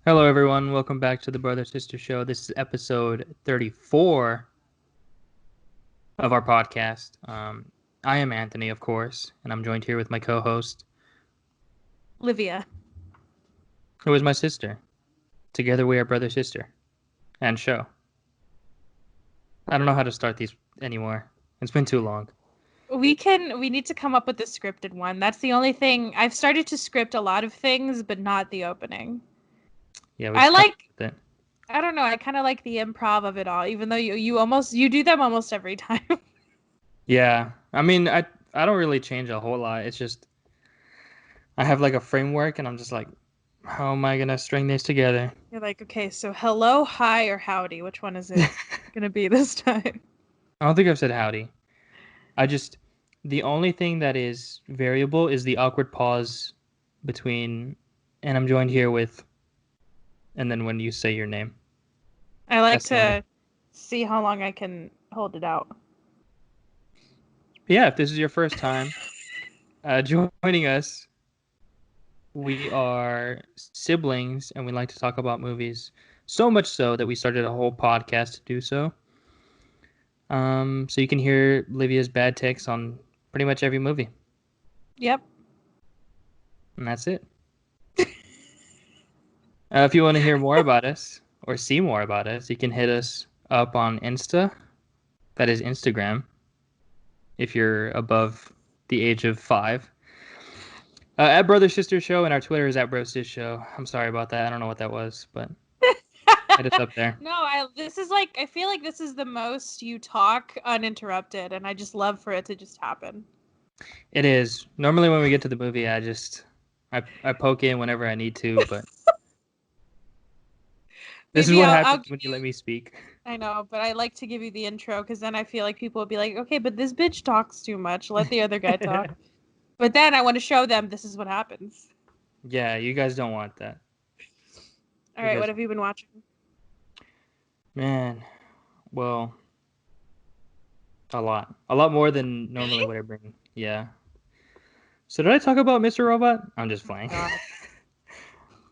Hello, everyone. Welcome back to the Brother Sister Show. This is episode 34 of our podcast. I am Anthony, of course, and I'm joined here with my co-host, Livia. who is my sister. Together we are brother sister and show. I don't know how to start these anymore. It's been too long. We need to come up with a scripted one. That's the only thing. I've started to script a lot of things, but not the opening. Yeah, we I just come up like, with it. I don't know, I kind of like the improv of it all, even though you do them almost every time. Yeah, I mean, I don't really change a whole lot. It's just I have like a framework, and I'm just like, how am I gonna string this together? You're like, okay, so hello, hi, or howdy. Which one is it gonna be this time? I don't think I've said howdy. The only thing that is variable is the awkward pause between, and I'm joined here with, and then when you say your name. I like That's the only. to see how long I can hold it out. Yeah, if this is your first time joining us, we are siblings and we like to talk about movies. So much so that we started a whole podcast to do so. So you can hear Livia's bad takes on pretty much every movie. Yep. And that's it. If you want to hear more about us or see more about us, you can hit us up on Insta. That is Instagram. If you're above the age of 5. At Brother Sister Show, and our Twitter is at Bro Sis Show. I'm sorry about that. I don't know what that was, but hit us up there. No, I feel like this is the most you talk uninterrupted, and I just love for it to just happen. It is. Normally when we get to the movie, I poke in whenever I need to, but this is Maybe what I'll happens when give you let you. me speak. I know, but I like to give you the intro because then I feel like people will be like, okay, but this bitch talks too much. Let the other guy talk. But then I want to show them this is what happens. Yeah, you guys don't want that. All You right, what guys, have you been watching? man, well, a lot more than normally Really? what I bring. Yeah. So did I talk about Mr. Robot? I'm just Oh my playing.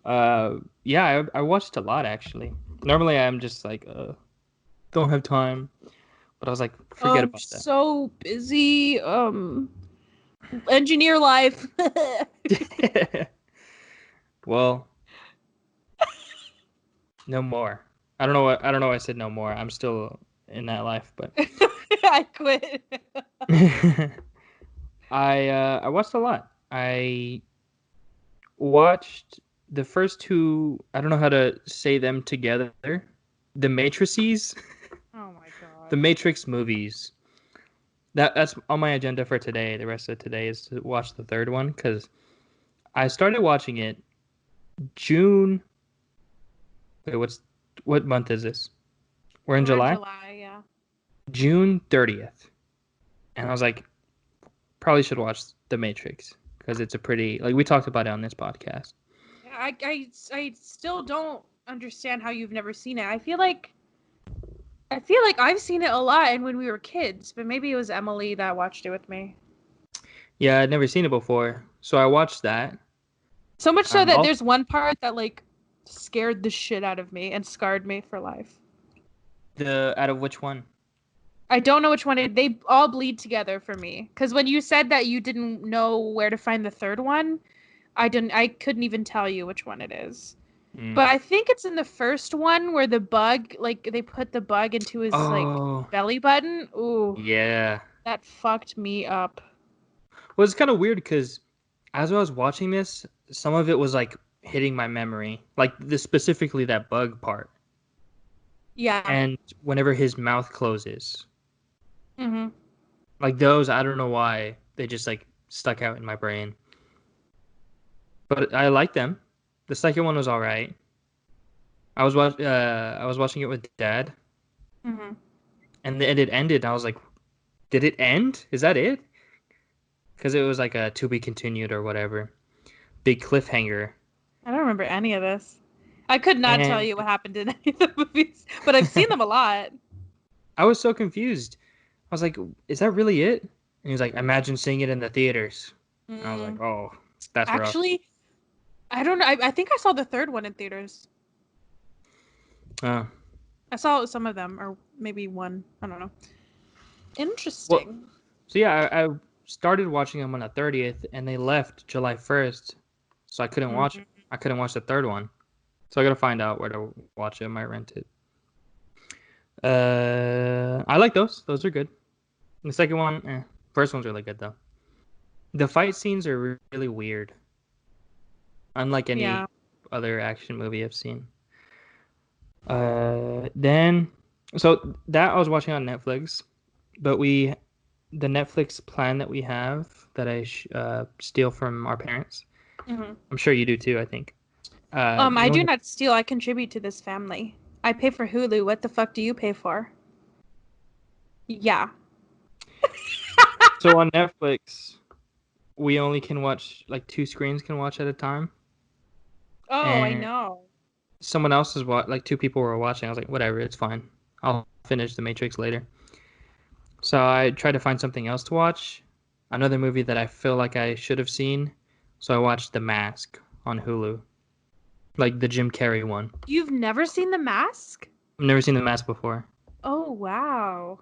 god. Yeah, I watched a lot actually. Normally I'm just like, don't have time, but I was like, Oh, forget I'm about so busy. Engineer life. that. Well, no more. I don't know why I said no more. I'm still in that life, but I quit. I watched a lot. I watched the first two. I don't know how to say them together. The Matrices, Oh my the god. Matrix movies. That's on my agenda for today. The rest of today is to watch the third one because I started watching it June. Wait, what month is this? We're in We're in July. July, yeah. June 30th, and I was like, probably should watch The Matrix because it's a pretty like we talked about it on this podcast. Yeah, I still don't understand how you've never seen it. I feel like I've seen it a lot and when we were kids, but maybe it was Emily that watched it with me. Yeah, I'd never seen it before, so I watched that. So much so that Also, there's one part that like scared the shit out of me and scarred me for life. the out of which one? I don't know which one they all bleed together for me. Because when you said that you didn't know where to find the third one, I couldn't even tell you which one it is. Mm. But I think it's in the first one where the bug, like they put the bug into his like Oh, belly button. Ooh, yeah. that fucked me up. Well, it's kind of weird because as I was watching this, some of it was like hitting my memory, like this specifically that bug part, Yeah. and whenever his mouth closes, Mhm. like those, I don't know why they just like stuck out in my brain. But I like them. The second one was all right. I was watching it with Dad, Mhm. and then it ended. And I was like, "Did it end? Is that it?" Because it was like a to be continued or whatever, big cliffhanger. I don't remember any of this. I could not tell And you what happened in any of the movies, but I've seen them a lot. I was so confused. I was like, "Is that really it?" And he was like, "Imagine seeing it in the theaters." And I was like, Mm. "Oh, that's rough." Actually, I don't know. I think I saw the third one in theaters. Uh, I saw some of them, or maybe one. I don't know. well, Interesting. so yeah, I started watching them on the 30th, and they left July 1st, so I couldn't watch. Mhm. I couldn't watch the third one, so I gotta find out where to watch it. I might rent it. I like those. Those are good. The second one, first one's really good though. The fight scenes are really weird, unlike Yeah. any other action movie I've seen. Then, so that I was watching on Netflix, but the Netflix plan that we have that I steal from our parents. Mhm. I'm sure you do too, I think. I You do only not steal. I contribute to this family. I pay for Hulu. What the fuck do you pay for? Yeah. so on Netflix, we only can watch like two screens can watch at a time, Oh, I and know. someone else is like two people were watching. I was like, whatever, it's fine. I'll finish The Matrix later. So I tried to find something else to watch. Another movie that I feel like I should have seen. So I watched The Mask on Hulu, like the Jim Carrey one. You've never seen The Mask? I've never seen The Mask before, Oh, wow.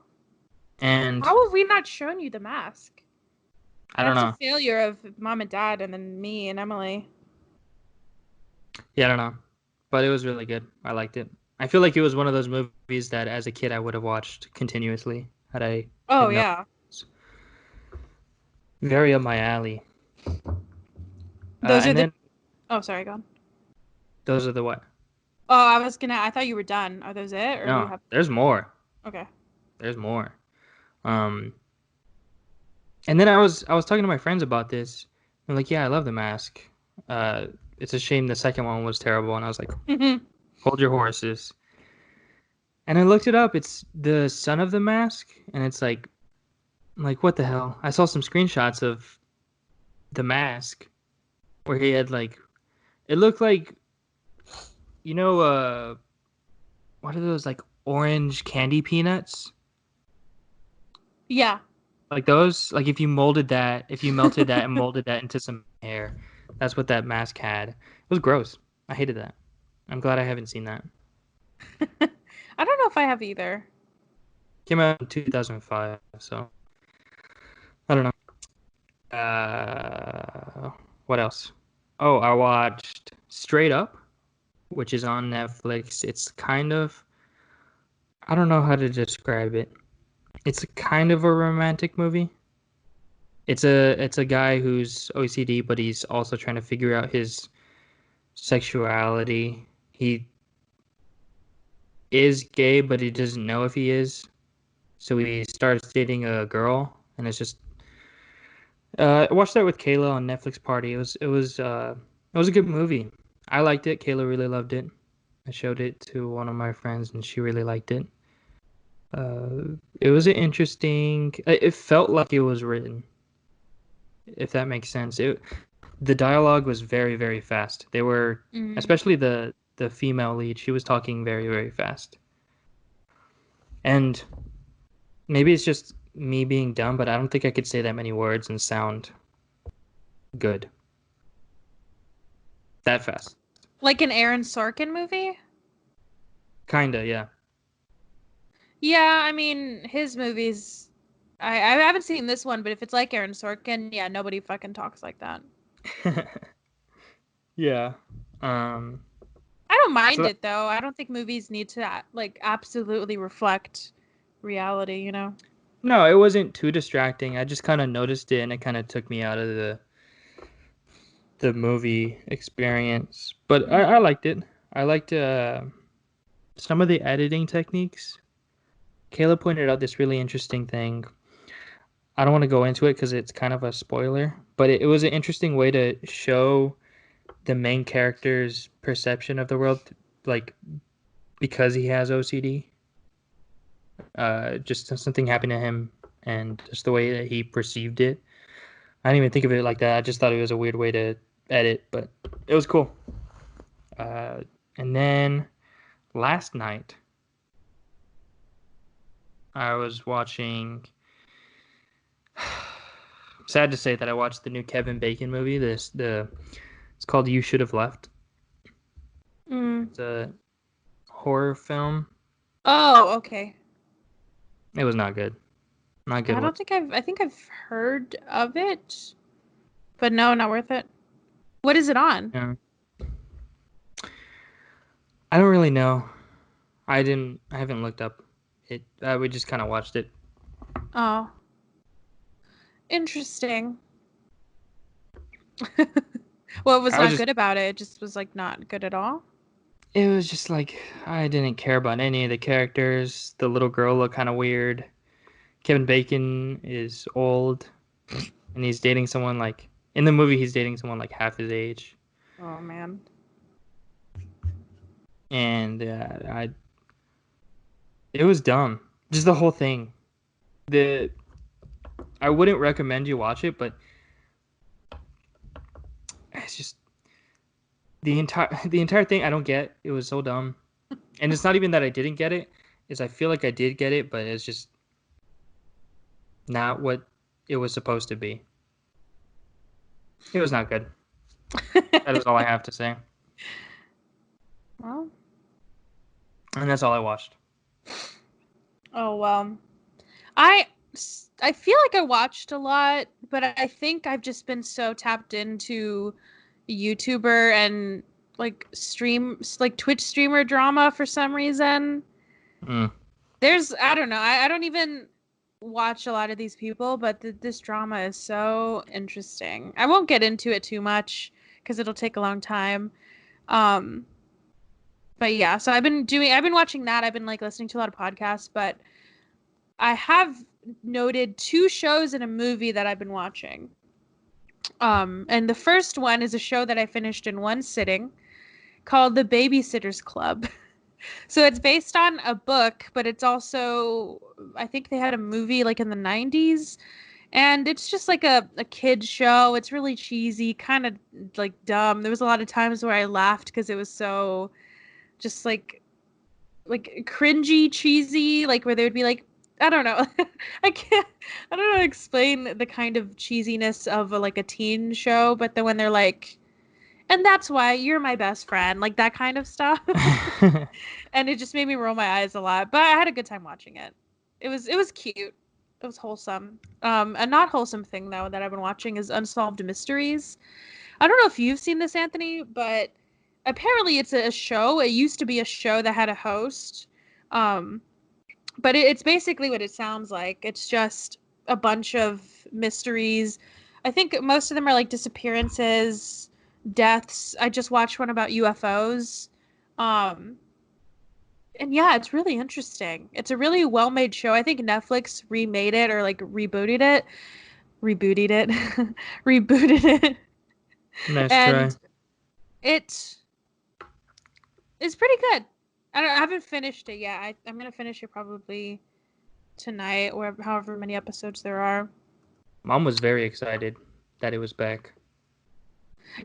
and How have we not shown you The Mask? I don't That's a know. failure of mom and dad, and then me and Emily. Yeah, I don't know, but it was really good. I liked it. I feel like it was one of those movies that, as a kid, I would have watched continuously had I Oh, had no. yeah. It's very up my alley. Those are And the. then Oh, sorry, go on. those are the what? Oh, I thought you were done. Are those it, or do you No, have? there's more. Okay. There's more. Um, and then I was talking to my friends about this. I'm like, yeah, I love The Mask. Uh, it's a shame the second one was terrible. And I was like, hold your horses. And I looked it up. It's the son of the Mask, and it's like, I'm like, what the hell? I saw some screenshots of The Mask where he had like, it looked like, you know, what are those like orange candy peanuts? Yeah. Like those, like if you molded that, if you melted that and molded that into some hair, that's what that mask had. It was gross. I hated that. I'm glad I haven't seen that. I don't know if I have either. Came out in 2005, so I don't know. What else? Oh, I watched Straight Up, which is on Netflix. It's kind of, I don't know how to describe it. It's kind of a romantic movie. It's a guy who's OCD, but he's also trying to figure out his sexuality. He is gay, but he doesn't know if he is. So he starts dating a girl, and it's just. I watched that with Kayla on Netflix Party. It was a good movie. I liked it. Kayla really loved it. I showed it to one of my friends, and she really liked it. It was an interesting. It felt like it was written, if that makes sense. The dialogue was very, very fast. They were, Mm. especially the female lead. She was talking very, very fast. And maybe it's just me being dumb, but I don't think I could say that many words and sound good that fast. Like an Aaron Sorkin movie? Kinda, yeah. Yeah, I mean, his movies. I haven't seen this one, but if it's like Aaron Sorkin, yeah, nobody fucking talks like that. Yeah. Um. I don't So mind that, it though. I don't think movies need to like absolutely reflect reality, you know? no, it wasn't too distracting. I just kind of noticed it, and it kind of took me out of the movie experience. But I Mm. liked it. I liked some of the editing techniques. Kayla pointed out this really interesting thing. I don't want to go into it because it's kind of a spoiler, but it was an interesting way to show the main character's perception of the world, like because he has OCD. Just something happened to him, and just the way that he perceived it. I didn't even think of it like that. I just thought it was a weird way to edit, but it was cool. Uh, and then last night, I was watching. Sad to say that I watched the new Kevin Bacon movie. It's called You Should Have Left. Mm. It's a horror film. Oh, okay. It was not good. Not good. I don't think I think I've heard of it, but no, not worth it. What is it on? Yeah. I don't really know. I haven't looked up it. We just kind of watched it. Oh, interesting. What was I was not just good about it? It just was like not good at all. It was just like I didn't care about any of the characters. The little girl looked kind of weird. Kevin Bacon is old, and he's dating someone like in the movie. He's dating someone like half his age, Oh man. and it was dumb. Just the whole thing. The I wouldn't recommend you watch it, but it's just the entire thing. I don't get. It was so dumb, and it's not even that I didn't get it. Is I feel like I did get it, but it's just not what it was supposed to be. It was not good. That is all I have to say. Well, And that's all I watched. oh well. I I feel like I watched a lot, but I think I've just been so tapped into YouTuber and like Twitch streamer drama for some reason. Mm. I don't know. I don't even watch a lot of these people, but this drama is so interesting. I won't get into it too much because it'll take a long time. Um, but yeah, so I've been watching that. I've been like listening to a lot of podcasts, but I have noted two shows and a movie that I've been watching. And the first one is a show that I finished in one sitting called The Babysitter's Club. So it's based on a book, but it's also, I think they had a movie like in the 90s. And it's just like a kid show. It's really cheesy, kind of like dumb. There was a lot of times where I laughed because it was so just like cringy, cheesy, like where they would be like, I don't know. I don't know how to explain the kind of cheesiness of like a teen show, but then when they're like, and that's why you're my best friend, like that kind of stuff. And it just made me roll my eyes a lot, but I had a good time watching it. It was cute. It was wholesome. A not wholesome thing though that I've been watching is Unsolved Mysteries. I don't know if you've seen this, Anthony, but apparently it's a show. It used to be a show that had a host. Um, but it's basically what it sounds like. It's just a bunch of mysteries. I think most of them are like disappearances, deaths. I just watched one about UFOs. Um, and yeah, it's really interesting. It's a really well-made show. I think Netflix remade it or like rebooted it, rebooted it, Nice try. and it is pretty good. I haven't finished it yet. I'm gonna finish it probably tonight or however many episodes there are. Mom was very excited that it was back.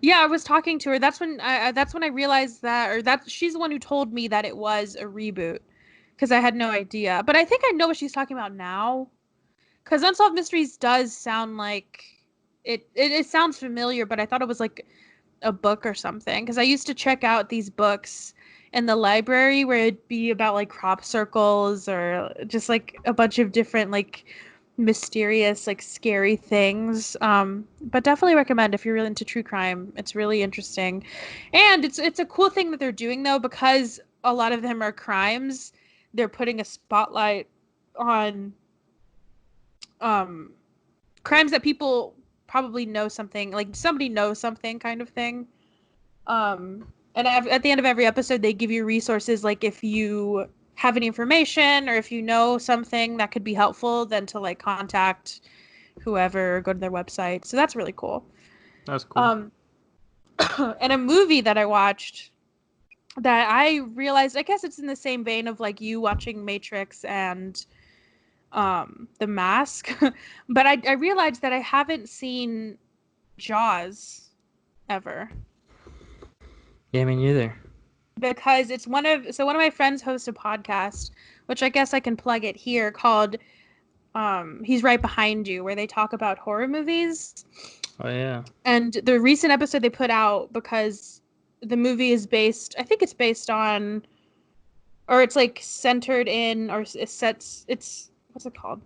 Yeah, I was talking to her. That's when I realized that, or that she's the one who told me that it was a reboot because I had no idea. But I think I know what she's talking about now. Because Unsolved Mysteries does sound like it sounds familiar, but I thought it was like a book or something. Because I used to check out these books in the library where it'd be about like crop circles or just like a bunch of different like mysterious like scary things, but definitely recommend if you're really into true crime. It's really interesting, and it's a cool thing that they're doing though, because a lot of them are crimes. They're putting a spotlight on um crimes that people probably know something, like somebody knows something kind of thing. And at the end of every episode, they give you resources, like if you have any information or if you know something that could be helpful, then to like contact whoever or go to their website. So that's really cool. That's cool. Um, and a movie that I watched that I realized, I guess it's in the same vein of like you watching Matrix and The Mask, but I realized that I haven't seen Jaws ever. Yeah, me neither. Because it's one of my friends hosts a podcast, which I guess I can plug it here, called He's Right Behind You, where they talk about horror movies. Oh yeah. And the recent episode they put out, because the movie is based, I think it's based on or it's like centered in, or it sets, it's, what's it called?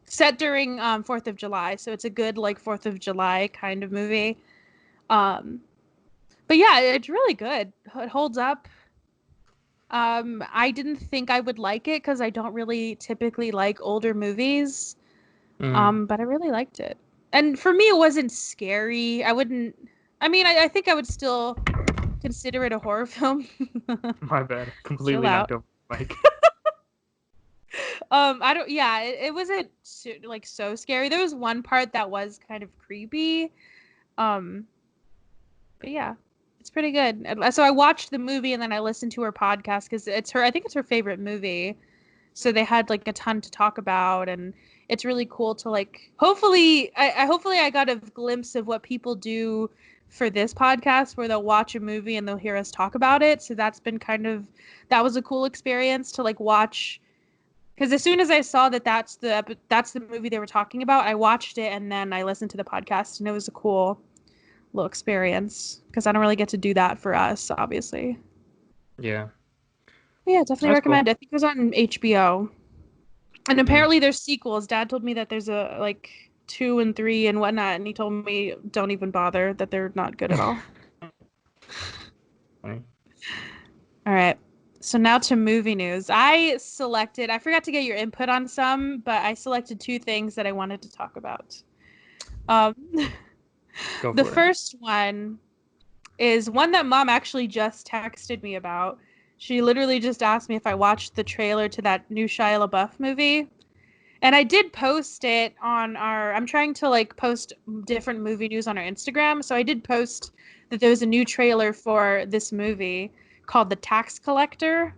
Set during 4th of July. So it's a good like 4th of July kind of movie. Um, but yeah, it's really good. It holds up. I didn't think I would like it because I don't really typically like older movies. Mm, But I really liked it. And for me, it wasn't scary. I wouldn't. I mean, I think I would still consider it a horror film. my bad. Chill Completely out. knocked over the mic. I don't. Yeah, it wasn't like so scary. There was one part that was kind of creepy. Um, but yeah, it's pretty good. So I watched the movie and then I listened to her podcast because it's her. I think it's her favorite movie. So they had like a ton to talk about, and it's really cool to like. Hopefully, hopefully I got a glimpse of what people do for this podcast, where they'll watch a movie and they'll hear us talk about it. So that's been that was a cool experience to like watch. Because as soon as I saw that that's the movie they were talking about, I watched it and then I listened to the podcast, and it was a cool little experience because I don't really get to do that for us, obviously. Yeah, But yeah, definitely that's cool. recommend it. I think it was on HBO. And Mm. apparently there's sequels. Dad told me that there's a like 2 and 3 and whatnot, and he told me don't even bother, that they're not good at all. Funny. All right. So now to movie news. I forgot to get your input on some, but I selected two things that I wanted to talk about. Um, Go the for it. first one is one that Mom actually just texted me about. She literally just asked me if I watched the trailer to that new Shia LaBeouf movie. And I did post it on I'm trying to like post different movie news on our Instagram. So I did post that there was a new trailer for this movie called The Tax Collector.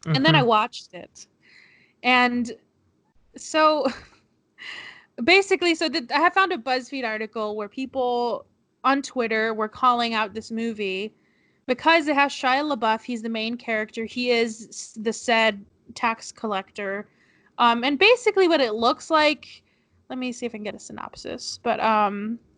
And then I Hmm. watched it. And so basically, I have found a BuzzFeed article where people on Twitter were calling out this movie because it has Shia LaBeouf. He's the main character. He is the said tax collector. And basically, what it looks like. Let me see if I can get a synopsis. But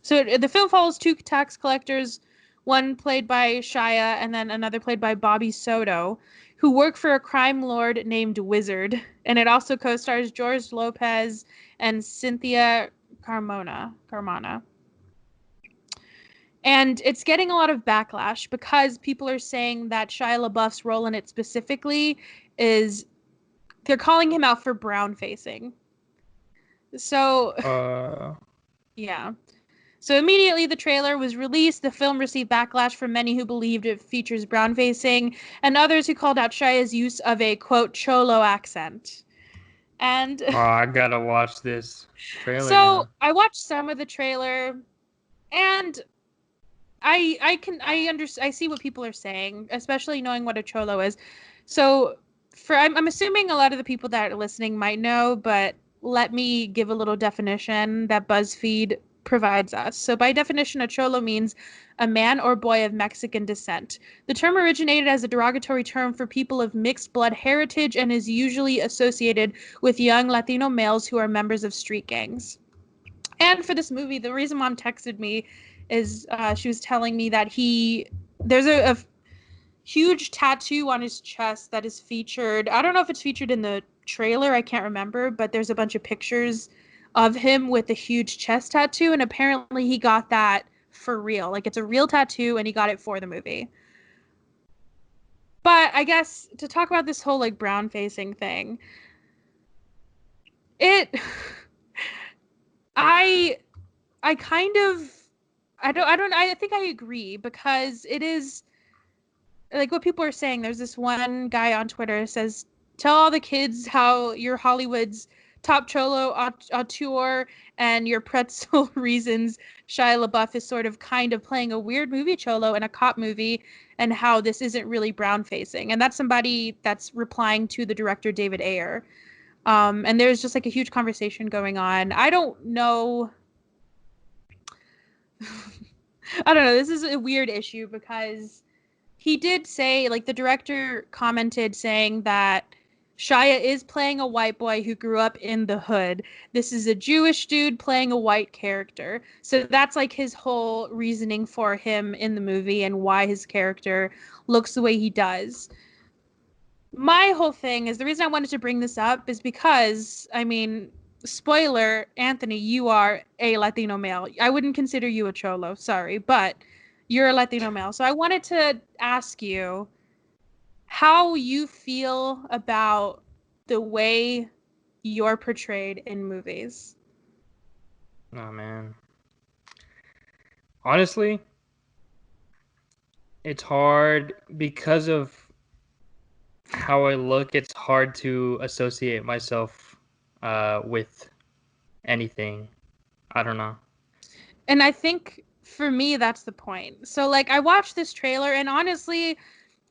so the film follows two tax collectors, one played by Shia and then another played by Bobby Soto, who work for a crime lord named Wizard. And it also co-stars George Lopez and Cynthia Carmona. And it's getting a lot of backlash because people are saying that Shia LaBeouf's role in it specifically is they're calling him out for brown facing. So, Uh, yeah. So immediately the trailer was released. The film received backlash from many who believed it features brown facing and others who called out Shia's use of a quote cholo accent. And oh, I gotta watch this trailer so now. I watched some of the trailer and I see what people are saying, especially knowing what a cholo is. So I'm assuming a lot of the people that are listening might know, but let me give a little definition that BuzzFeed provides us. So by definition, a cholo means a man or boy of Mexican descent. The term originated as a derogatory term for people of mixed blood heritage and is usually associated with young Latino males who are members of street gangs. And for this movie, the reason Mom texted me is she was telling me that there's a huge tattoo on his chest that is featured. I don't know if it's featured in the trailer, I can't remember, but there's a bunch of pictures of him with a huge chest tattoo, and apparently he got that for real. Like it's a real tattoo, and he got it for the movie. But I guess to talk about this whole like brown facing thing, it I I kind of I think I agree because it is like what people are saying. There's this one guy on Twitter says, "Tell all the kids how you're Hollywood's top cholo auteur and your pretzel reasons Shia LaBeouf is sort of kind of playing a weird movie cholo in a cop movie and how this isn't really brown facing." And that's somebody that's replying to the director David Ayer. And there's just like a huge conversation going on. I don't know. I don't know. This is a weird issue because he did say, like, the director commented saying that Shia is playing a white boy who grew up in the hood. This is a Jewish dude playing a white character. So that's like his whole reasoning for him in the movie and why his character looks the way he does. my whole thing is the reason I wanted to bring this up is because, I mean, spoiler, Anthony, you are a Latino male. I wouldn't consider you a cholo, sorry, but you're a Latino male. So I wanted to ask you how you feel about the way you're portrayed in movies. Oh man. Honestly, it's hard because of how I look. It's hard to associate myself with anything. I don't know. And I think for me, that's the point. So, like, I watched this trailer, and honestly,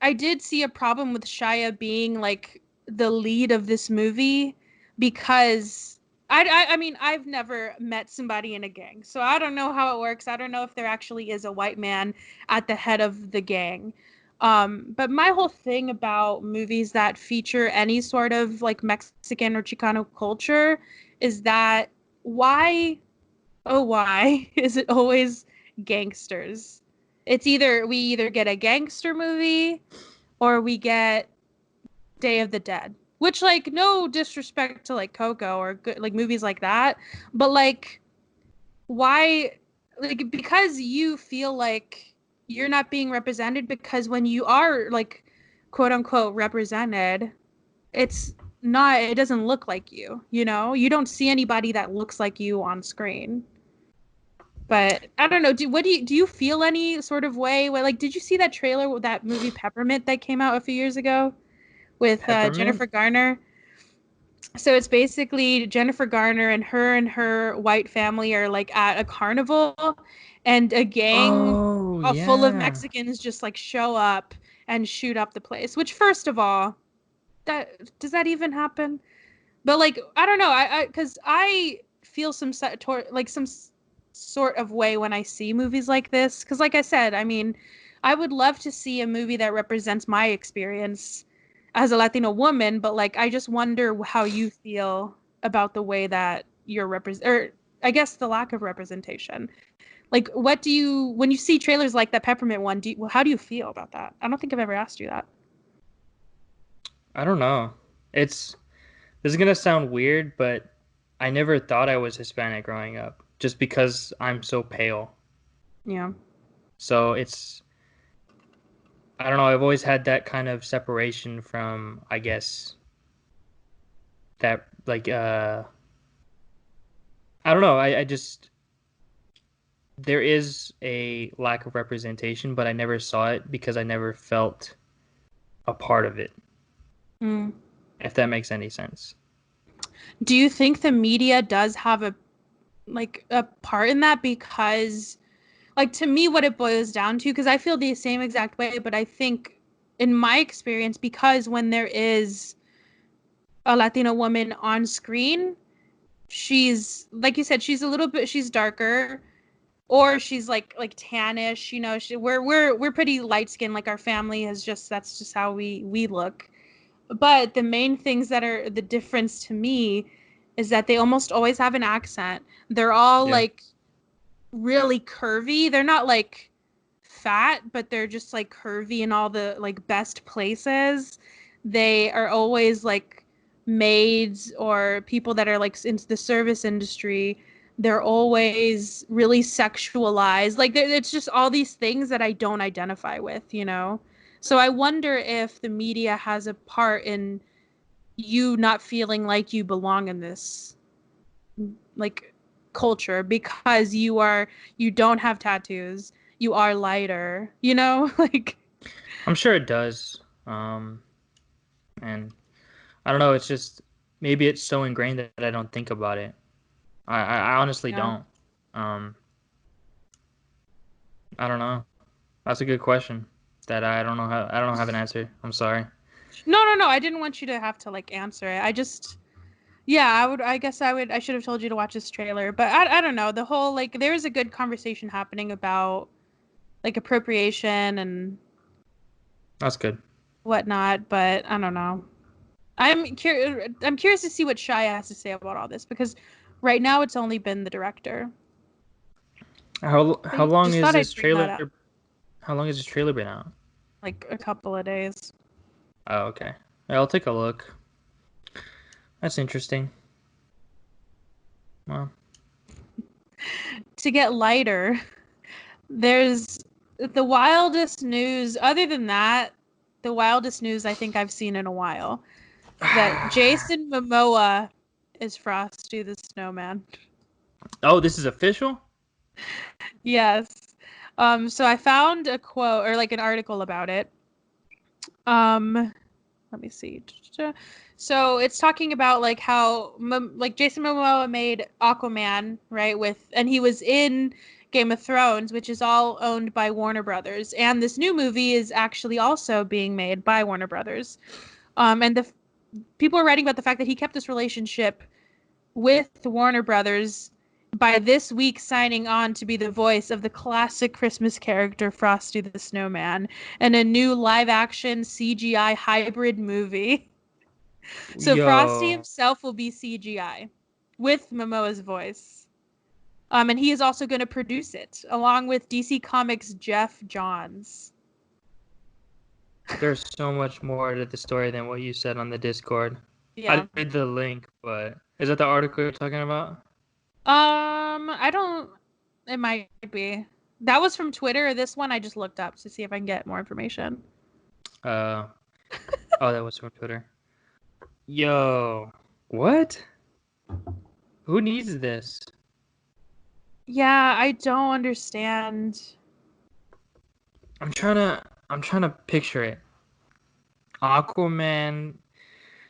I did see a problem with Shia being like the lead of this movie because I mean I've never met somebody in a gang, so I don't know how it works. I don't know if there actually is a white man at the head of the gang. But my whole thing about movies that feature any sort of like Mexican or Chicano culture is that why, oh why is it always gangsters? It's either we either get a gangster movie or we get Day of the Dead. Which, like, no disrespect to like Coco or good, like movies like that, but like, why? Like, because you feel like you're not being represented because when you are like, quote unquote, represented, it's not. It doesn't look like you. You know, you don't see anybody that looks like you on screen. But I don't know. Do you feel any sort of way? Like, did you see that trailer with that movie Peppermint that came out a few years ago with Peppermint? Jennifer Garner? So it's basically Jennifer Garner and her white family are like at a carnival, and a gang Oh, full of yeah. Mexicans just like show up and shoot up the place. Which, first of all, that does that even happen? But like, I don't know. Because I feel some sort of way when I see movies like this. Because like I said, I mean, I would love to see a movie that represents my experience as a Latino woman. But like, I just wonder how you feel about the way that you're represent, or I guess the lack of representation. Like, what do you when you see trailers like that Peppermint one? How do you feel about that? I don't think I've ever asked you that. I don't know. It's This is gonna sound weird, but I never thought I was Hispanic growing up just because I'm so pale. Yeah. So I don't know, I've always had that kind of separation from, I guess, that like I don't know, I just there is a lack of representation, but I never saw it because I never felt a part of it, Mm. if that makes any sense. Do you think the media does have a part in that? Because like, to me, what it boils down to, because I feel the same exact way, but I think in my experience, because when there is a Latino woman on screen, she's like you said, she's darker, or she's like tannish, you know. We're pretty light skinned, like our family has just that's just how we look. But the main things that are the difference to me is that they almost always have an accent. They're all Yeah. like really curvy. They're not like fat, but they're just like curvy in all the like best places. They are always like maids or people that are like into the service industry. They're always really sexualized. Like it's just all these things that I don't identify with, you know? So I wonder if the media has a part in you not feeling like you belong in this like culture because you don't have tattoos, you are lighter, you know. Like, I'm sure it does. And I don't know, it's just maybe it's so ingrained that I don't think about it. I honestly yeah. don't. Um, I don't know. That's a good question that I don't have an answer. I'm sorry. No, I didn't want you to have to like answer it. I just yeah, I should have told you to watch this trailer, but I don't know. The whole like there is a good conversation happening about like appropriation and That's good. whatnot, but I don't know. I'm curious to see what Shia has to say about all this because right now it's only been the director. But How yeah, long just is thought I'd this bring that trailer? up How long has this trailer been out? like a couple of days. Oh, okay. I'll take a look. That's interesting. Well, To get lighter, there's the wildest news. Other than that, the wildest news I think I've seen in a while that Jason Momoa is Frosty the Snowman. oh, this is official? Yes. So I found a quote or like an article about it. Let me see. So it's talking about like how like Jason Momoa made Aquaman, right? And he was in Game of Thrones, which is all owned by Warner Brothers, and this new movie is actually also being made by Warner Brothers. And the people are writing about the fact that he kept this relationship with Warner Brothers by this week signing on to be the voice of the classic Christmas character Frosty the Snowman in a new live action CGI hybrid movie. So Frosty Yo, himself will be CGI with Momoa's voice. And he is also going to produce it along with DC Comics' Jeff Johns. there's so much more to the story than what you said on the Discord. I Yeah. didn't read the link, but is that the article you're talking about? I don't. It might be. That was from Twitter. This one I just looked up to see if I can get more information. Uh, oh, that was from Twitter. Yo, what? Who needs this? Yeah, I don't understand. I'm trying to picture it. Aquaman,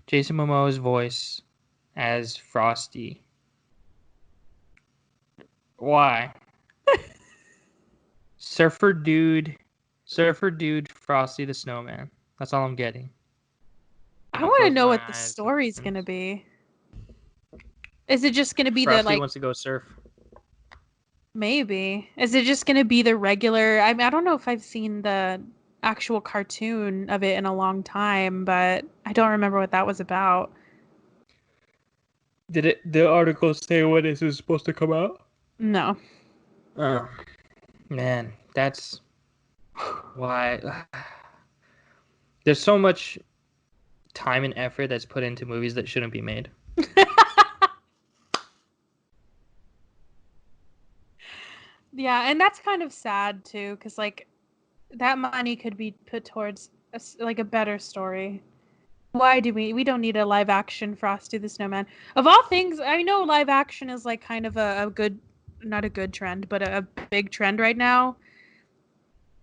Jason Momoa's voice as Frosty. Why? Surfer dude, Frosty the Snowman. That's all I'm getting. I I'll want to close know my what the eyes. story's gonna be. Is it just gonna be the Frosty like wants to go surf. maybe? Is it just gonna be the regular? I mean, I don't know if I've seen the actual cartoon of it in a long time, but I don't remember what that was about. Did it? The article say when this is supposed to come out? No. Oh man, that's why. There's so much time and effort that's put into movies that shouldn't be made. Yeah, and that's kind of sad too, because like that money could be put towards like a better story. Why do we don't need a live action Frosty the Snowman? Of all things, I know live action is like kind of a good, not a good trend, but a big trend right now.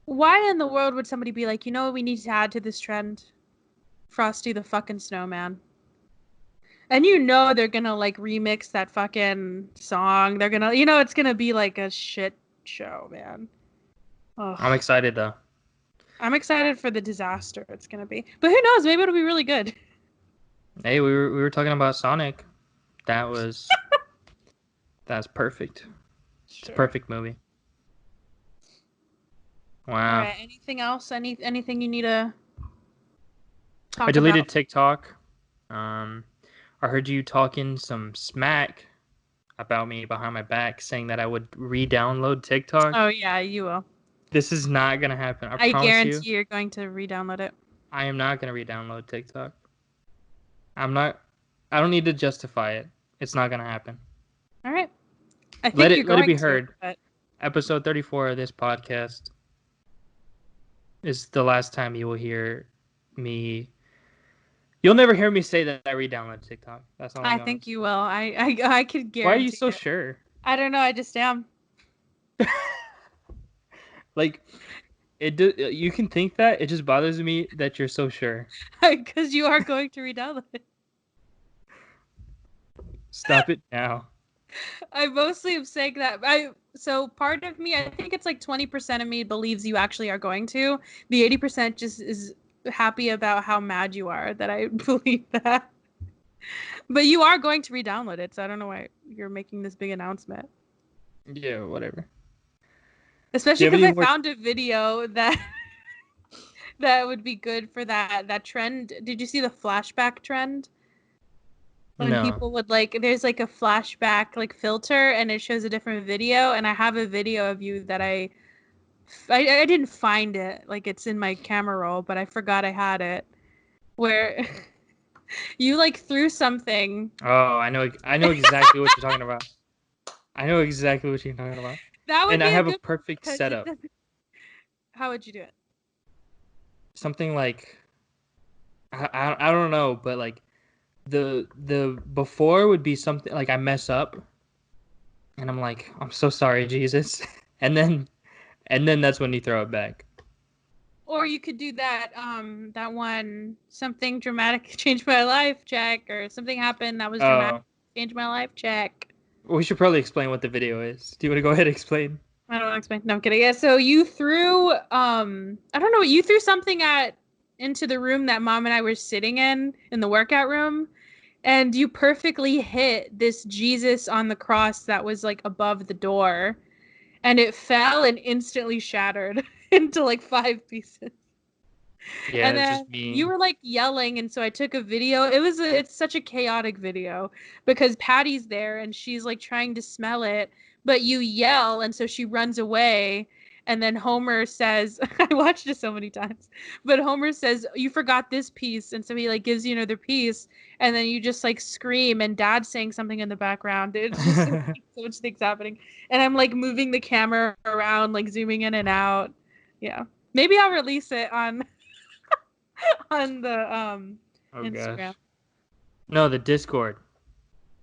Why in the world would somebody be like, you know what we need to add to this trend? Frosty the fucking Snowman. And you know they're gonna like remix that fucking song. They're gonna, it's gonna be like a shit show, man. Ugh. I'm excited though. I'm excited for the disaster it's gonna be. But who knows? Maybe it'll be really good. Hey, we were talking about Sonic. That was that's perfect. It's a Sure. perfect movie. All Wow. right. Anything else? Anything you need to I talk deleted about? TikTok. Um, I heard you talking some smack about me behind my back, saying that I would re-download TikTok. Oh yeah, you will. This is not gonna happen. I I promise you. guarantee you're going to re-download it. I am not gonna re-download TikTok. I'm not. I don't need to justify it. It's not gonna happen. All right. I Let think you're it let it going be to, heard. but Episode 34 of this podcast is the last time you will hear me. You'll never hear me say that I re-download TikTok. That's all I'm I gonna think say. you will. I could Why are you guarantee so it. sure? I don't know. I just am. Like you can think that. It just bothers me that you're so sure. Because you are going to re-download it. Stop it now. I mostly am saying that. So part of me, I think it's like 20% of me believes you actually are going to. The 80% just is happy about how mad you are that I believe that. But you are going to re-download it, so I don't know why you're making this big announcement. Yeah, whatever. Do Especially you have because any I more? found a video that that would be good for that trend. Did you see the flashback trend? When No. people would like, there's like a flashback like filter, and it shows a different video. And I have a video of you that I didn't find it. Like it's in my camera roll, but I forgot I had it. where you like threw something. Oh, I know exactly what you're talking about. I know exactly what you're talking about. That would And I be a have a good perfect because it setup. doesn't. How would you do it? Something like I don't know, but like the before would be something like I mess up and I'm like, I'm so sorry, Jesus. And then that's when you throw it back. Or you could do that one something dramatic changed my life check, or something happened that was dramatic Oh, changed my life check. we should probably explain what the video is. Do you want to go ahead and explain? I don't want to explain. No, I'm kidding. Yeah, so you threw I don't know, you threw something at into the room that mom and I were sitting in the workout room, and you perfectly hit this Jesus on the cross that was like above the door, and it fell and instantly shattered into like 5 pieces. Yeah, And it's then just you me. were like yelling, and so I took a video. It's such a chaotic video because Patty's there and she's like trying to smell it, but you yell, and so she runs away. And then Homer says, I watched it so many times, but Homer says, you forgot this piece. And so he like gives you another piece, and then you just like scream, and Dad's saying something in the background. It's just so much things happening. And I'm like moving the camera around, like zooming in and out. Yeah. Maybe I'll release it on the Oh Instagram. gosh. No, the Discord.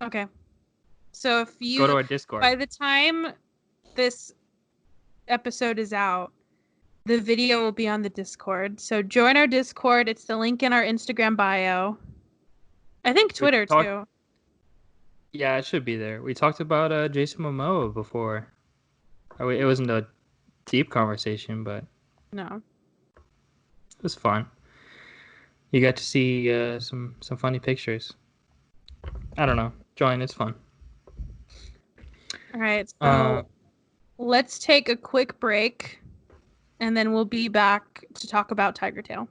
Okay. So if Go to you our Discord. by the time this episode is out, the video will be on the Discord. So join our Discord. It's the link in our Instagram bio. I think We Twitter talked. too. Yeah, it should be there. We talked about Jason Momoa before. It wasn't a deep conversation, but No. it was fun. You got to see some funny pictures. I don't know. Join. It's fun. All right. Uh, So let's take a quick break, and then we'll be back to talk about Tiger Tail.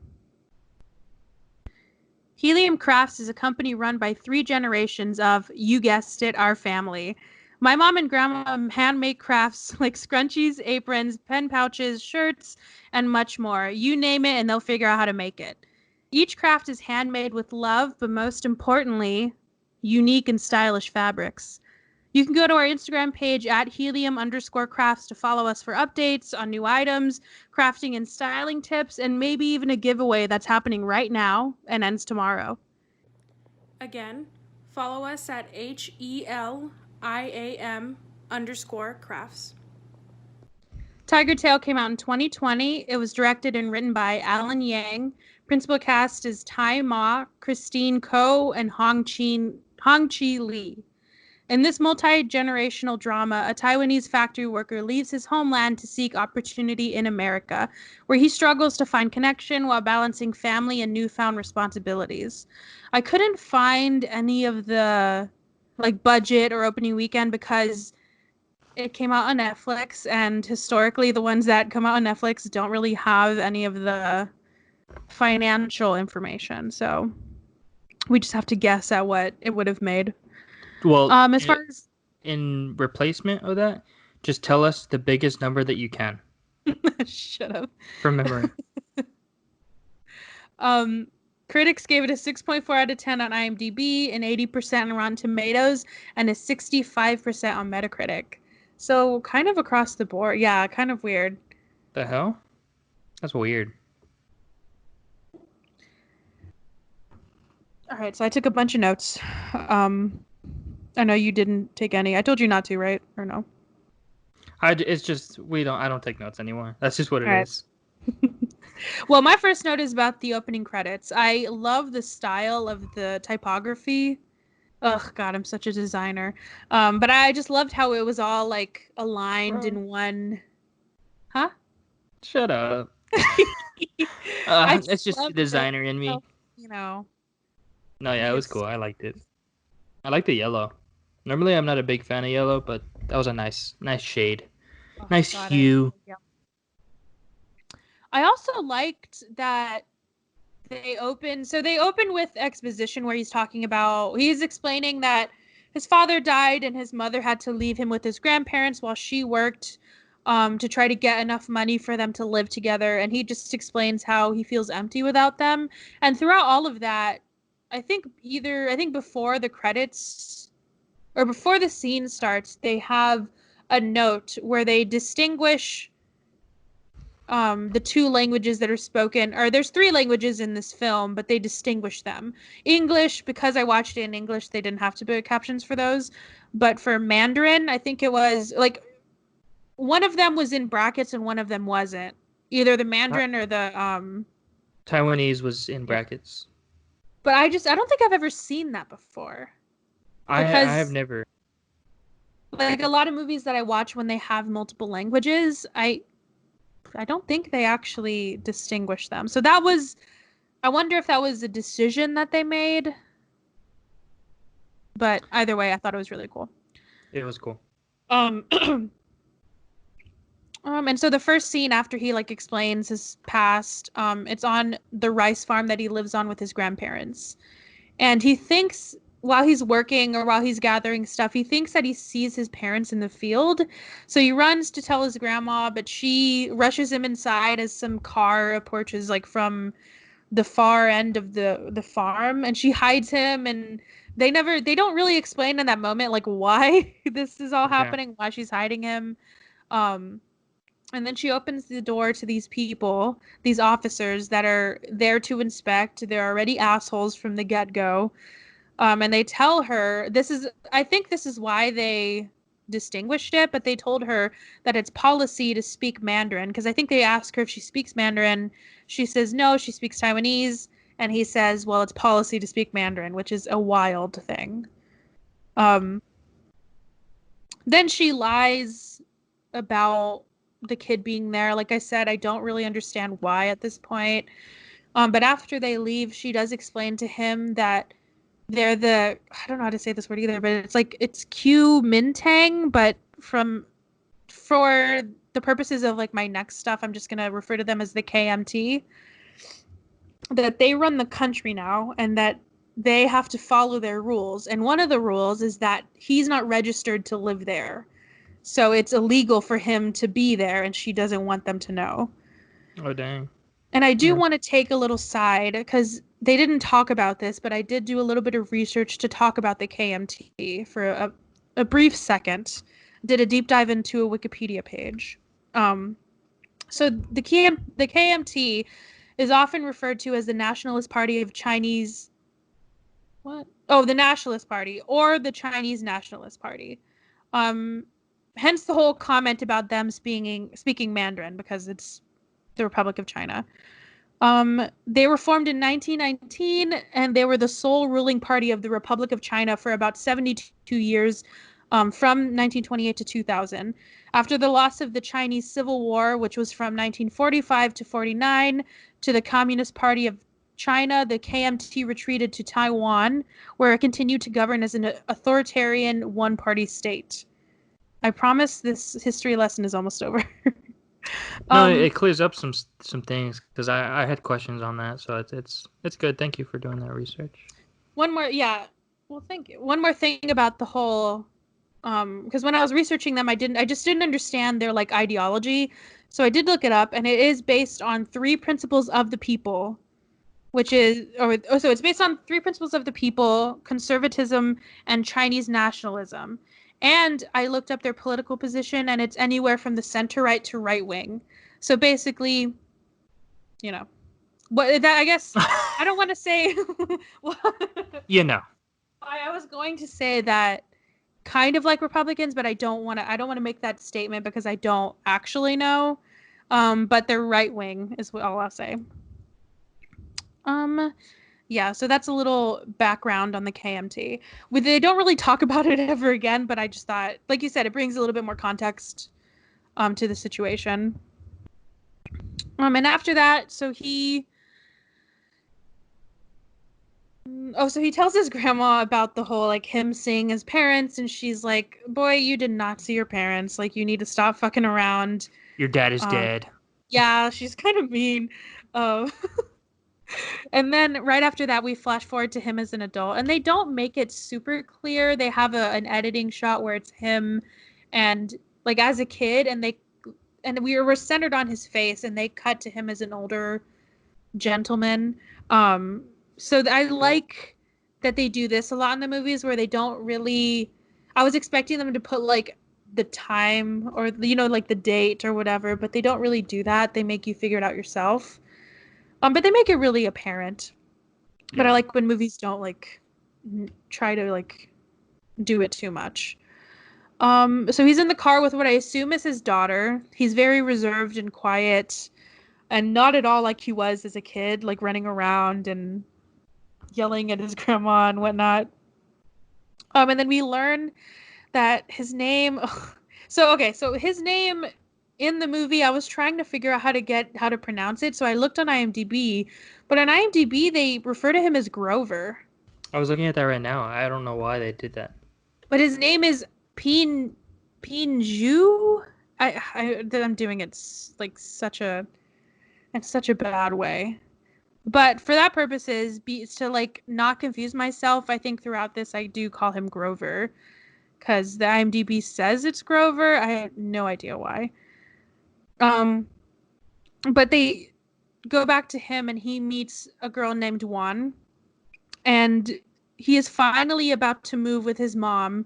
Helium Crafts is a company run by 3 generations of, you guessed it, our family. My mom and grandma handmade crafts like scrunchies, aprons, pen pouches, shirts, and much more. You name it, and they'll figure out how to make it. Each craft is handmade with love, but most importantly, unique and stylish fabrics. You can go to our Instagram page at helium_crafts to follow us for updates on new items, crafting and styling tips, and maybe even a giveaway that's happening right now and ends tomorrow. Again, follow us at HELIAM_crafts. Tiger Tail came out in 2020. It was directed and written by Alan Yang. Principal cast is Tai Ma, Christine Ko, and Hong-Chi Lee. In this multi-generational drama, a Taiwanese factory worker leaves his homeland to seek opportunity in America, where he struggles to find connection while balancing family and newfound responsibilities. I couldn't find any of the like budget or opening weekend because it came out on Netflix, and historically the ones that come out on Netflix don't really have any of the financial information. So we just have to guess at what it would have made. well, As far as in replacement of that, just tell us the biggest number that you can shut up. from memory. Um, Critics gave it a 6.4 out of 10 on IMDb, an 80% on Rotten Tomatoes, and a 65% on Metacritic. So kind of across the board. Yeah, kind of weird. The hell? That's weird. All right, so I took a bunch of notes. I know you didn't take any. I told you not to, right? Or no? It's just I don't take notes anymore. That's just what it All right. is. Well, my first note is about the opening credits. I love the style of the typography. Oh God, I'm such a designer. But I just loved how it was all like aligned Bro, in one. Huh? shut up. I just It's just the loved it. designer in me. So, you know, No, yeah, it was it's cool. I liked it. I like the yellow. Normally, I'm not a big fan of yellow, but that was a nice shade, oh nice God, I hue. yeah. I also liked that they open with exposition where he's explaining that his father died and his mother had to leave him with his grandparents while she worked to try to get enough money for them to live together. And he just explains how he feels empty without them. And throughout all of that, I think before the credits or before the scene starts, they have a note where they distinguish the two languages that are spoken, or there's three languages in this film, but they distinguish them. English, because I watched it in English, they didn't have to put captions for those. But for Mandarin, I think it was like one of them was in brackets and one of them wasn't. Either the Mandarin or the Taiwanese was in brackets. But I don't think I've ever seen that before. I Because have never. like a lot of movies that I watch when they have multiple languages, I don't think they actually distinguish them. So that was, I wonder if that was a decision that they made. But either way, I thought it was really cool. It was cool. And so the first scene after he like explains his past, it's on the rice farm that he lives on with his grandparents. And he thinks while he's working or while he's gathering stuff, he thinks that he sees his parents in the field. So he runs to tell his grandma, but she rushes him inside as some car approaches like from the far end of the farm, and she hides him. And they don't really explain in that moment like why this is all happening, why she's hiding him. And then she opens the door to these people, these officers that are there to inspect. They're already assholes from the get-go. And they tell her, I think this is why they distinguished it, but they told her that it's policy to speak Mandarin, because I think they asked her if she speaks Mandarin. She says no, she speaks Taiwanese. And he says, well, it's policy to speak Mandarin, which is a wild thing. Then she lies about the kid being there. Like I said, I don't really understand why at this point. But after they leave, she does explain to him that they're I don't know how to say this word either, but it's Q Mintang, but for the purposes of like my next stuff, I'm just going to refer to them as the KMT. That they run the country now and that they have to follow their rules. And one of the rules is that he's not registered to live there. So it's illegal for him to be there, and she doesn't want them to know. Oh, dang. And I do want to take a little side, because they didn't talk about this, but I did do a little bit of research to talk about the KMT for a brief second. Did a deep dive into a Wikipedia page. So the KMT is often referred to as the Nationalist Party of Chinese... What? Oh, the Nationalist Party, or the Chinese Nationalist Party. Hence the whole comment about them speaking Mandarin, because it's the Republic of China. They were formed in 1919, and they were the sole ruling party of the Republic of China for about 72 years, from 1928 to 2000. After the loss of the Chinese Civil War, which was from 1945 to 49, to the Communist Party of China, the KMT retreated to Taiwan, where it continued to govern as an authoritarian one-party state. I promise this history lesson is almost over. No, it clears up some things, because I had questions on that, so it's good. Thank you for doing that research. One more, yeah. Well, thank you. One more thing about the whole, because when I was researching them, I just didn't understand their like ideology, so I did look it up, and it is based on three principles of the people, so it's based on three principles of the people: conservatism and Chinese nationalism. And I looked up their political position, and it's anywhere from the center right to right wing. So basically, but that, I guess, I don't want to say. Well, I was going to say that kind of like Republicans, but I don't want to make that statement because I don't actually know. But they're right wing is all I'll say. Yeah, so that's a little background on the KMT. They don't really talk about it ever again, but I just thought, like you said, it brings a little bit more context to the situation. And after that, so he tells his grandma about the whole like him seeing his parents, and she's like, "Boy, you did not see your parents. Like, you need to stop fucking around. Your dad is dead." Yeah, she's kind of mean. And then right after that, we flash forward to him as an adult, and they don't make it super clear. They have an editing shot where it's him and like as a kid, and they and we were centered on his face, and they cut to him as an older gentleman. So I like that they do this a lot in the movies where they don't really. I was expecting them to put like the time or like the date or whatever, but they don't really do that. They make you figure it out yourself. But they make it really apparent. But I Yeah. like when movies don't like try to like do it too much. So he's in the car with what I assume is his daughter. He's very reserved and quiet and not at all like he was as a kid, like running around and yelling at his grandma and whatnot. And then we learn that his name. So his name in the movie, I was trying to figure out how to pronounce it. So I looked on IMDb, but on IMDb they refer to him as Grover. I was looking at that right now. I don't know why they did that. But his name is Pinju. I'm doing it like in such a bad way. But for that purposes, to like not confuse myself, I think throughout this I do call him Grover because the IMDb says it's Grover. I have no idea why. But they go back to him and he meets a girl named Juan, and he is finally about to move with his mom.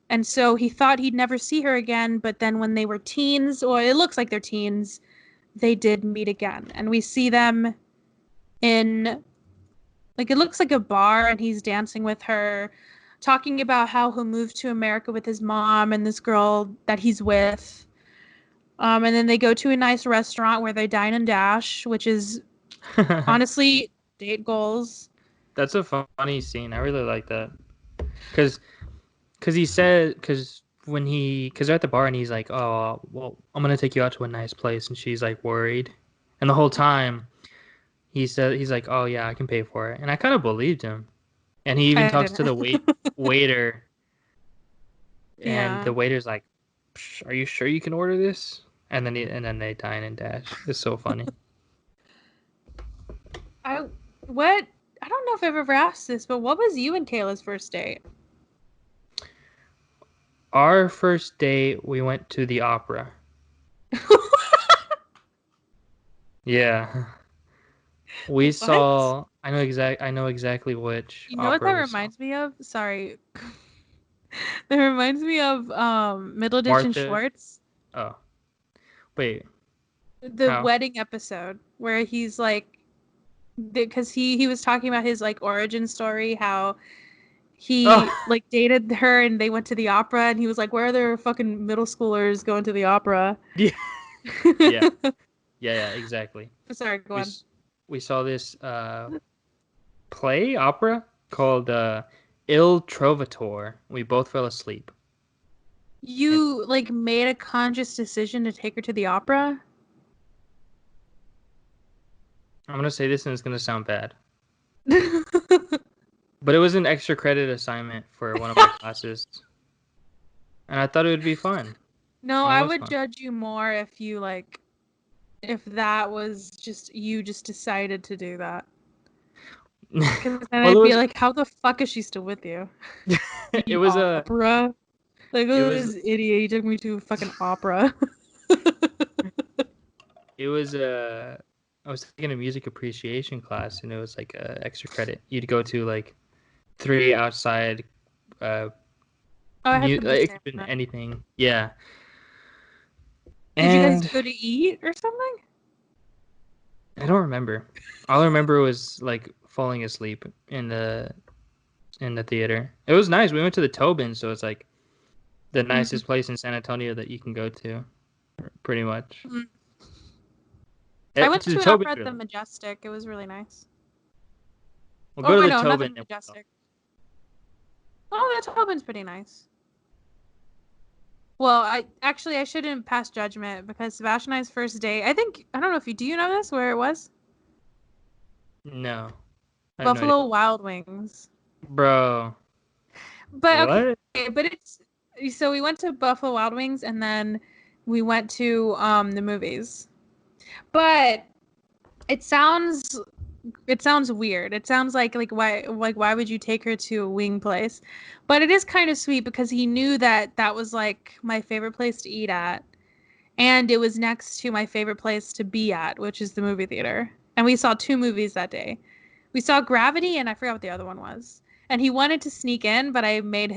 And so he thought he'd never see her again, but then when they were teens, or it looks like they're teens, they did meet again. And we see them in, like, it looks like a bar, and he's dancing with her, talking about how he'll move to America with his mom and this girl that he's with. And then they go to a nice restaurant where they dine and dash, which is honestly date goals. That's a funny scene. I really like that. Because they're at the bar and he's like, oh, well, I'm going to take you out to a nice place. And she's like worried. And the whole time he's like, oh yeah, I can pay for it. And I kind of believed him. And he even talks to the waiter. And Yeah. the waiter's like, are you sure you can order this? And then they dine and dash. It's so funny. I don't know if I've ever asked this, but what was you and Kayla's first date? Our first date, we went to the opera. Yeah. We saw. I know exactly which. You know what that reminds me of? Sorry. That reminds me of Middleditch and Schwartz. Oh. Wait. The wedding episode where he's like, because he was talking about his like origin story, how he like dated her and they went to the opera, and he was like, where are there fucking middle schoolers going to the opera? Yeah. yeah, exactly. Sorry, go on. We saw this opera called Il Trovatore. We both fell asleep. You like made a conscious decision to take her to the opera? I'm going to say this and it's going to sound bad. But it was an extra credit assignment for one of my classes. And I thought it would be fun. No, I would judge you more if you like, if that was just, you just decided to do that. Because then I'd be like, how the fuck is she still with you? It was opera. Like, oh, this idiot, he took me to a fucking opera. It was I was taking a music appreciation class, and it was like a extra credit. You'd go to like 3 outside. It could be anything. Yeah. Did you guys go to eat or something? I don't remember. All I remember was like falling asleep in the theater. It was nice. We went to the Tobin, so it's like the nicest place in San Antonio that you can go to, pretty much. Mm-hmm. I went to an opera at the Majestic. It was really nice. We'll go to the Tobin. Not the Majestic. Oh, the Tobin's pretty nice. Well, I shouldn't pass judgment because Sebastian and I's first date, I don't know if do you know this, where it was? No. Buffalo Wild Wings. Bro. But okay, but so we went to Buffalo Wild Wings and then we went to the movies. But it sounds weird. It sounds like why would you take her to a wing place? But it is kind of sweet because he knew that was like my favorite place to eat at. And it was next to my favorite place to be at, which is the movie theater. And we saw 2 movies that day. We saw Gravity, and I forgot what the other one was. And he wanted to sneak in, but I made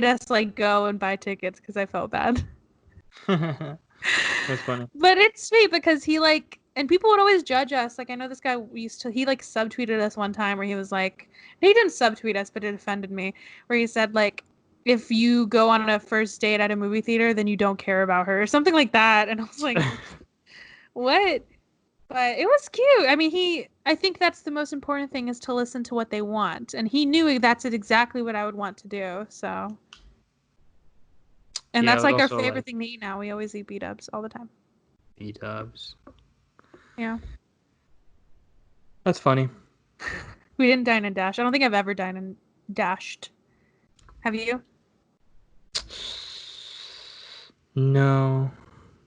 us like go and buy tickets because I felt bad. That's funny. But it's sweet because he like, and people would always judge us. Like I know this guy he like subtweeted us one time where he was like, he didn't subtweet us, but it offended me. Where he said like, if you go on a first date at a movie theater, then you don't care about her or something like that. And I was like, what? But it was cute. I mean, I think that's the most important thing is to listen to what they want. And he knew that's exactly what I would want to do. So, and Yeah, I that's would like our also favorite like thing to eat now. We always eat B-dubs all the time. B-dubs. Yeah. That's funny. We didn't dine and dash. I don't think I've ever dined and dashed. Have you? No,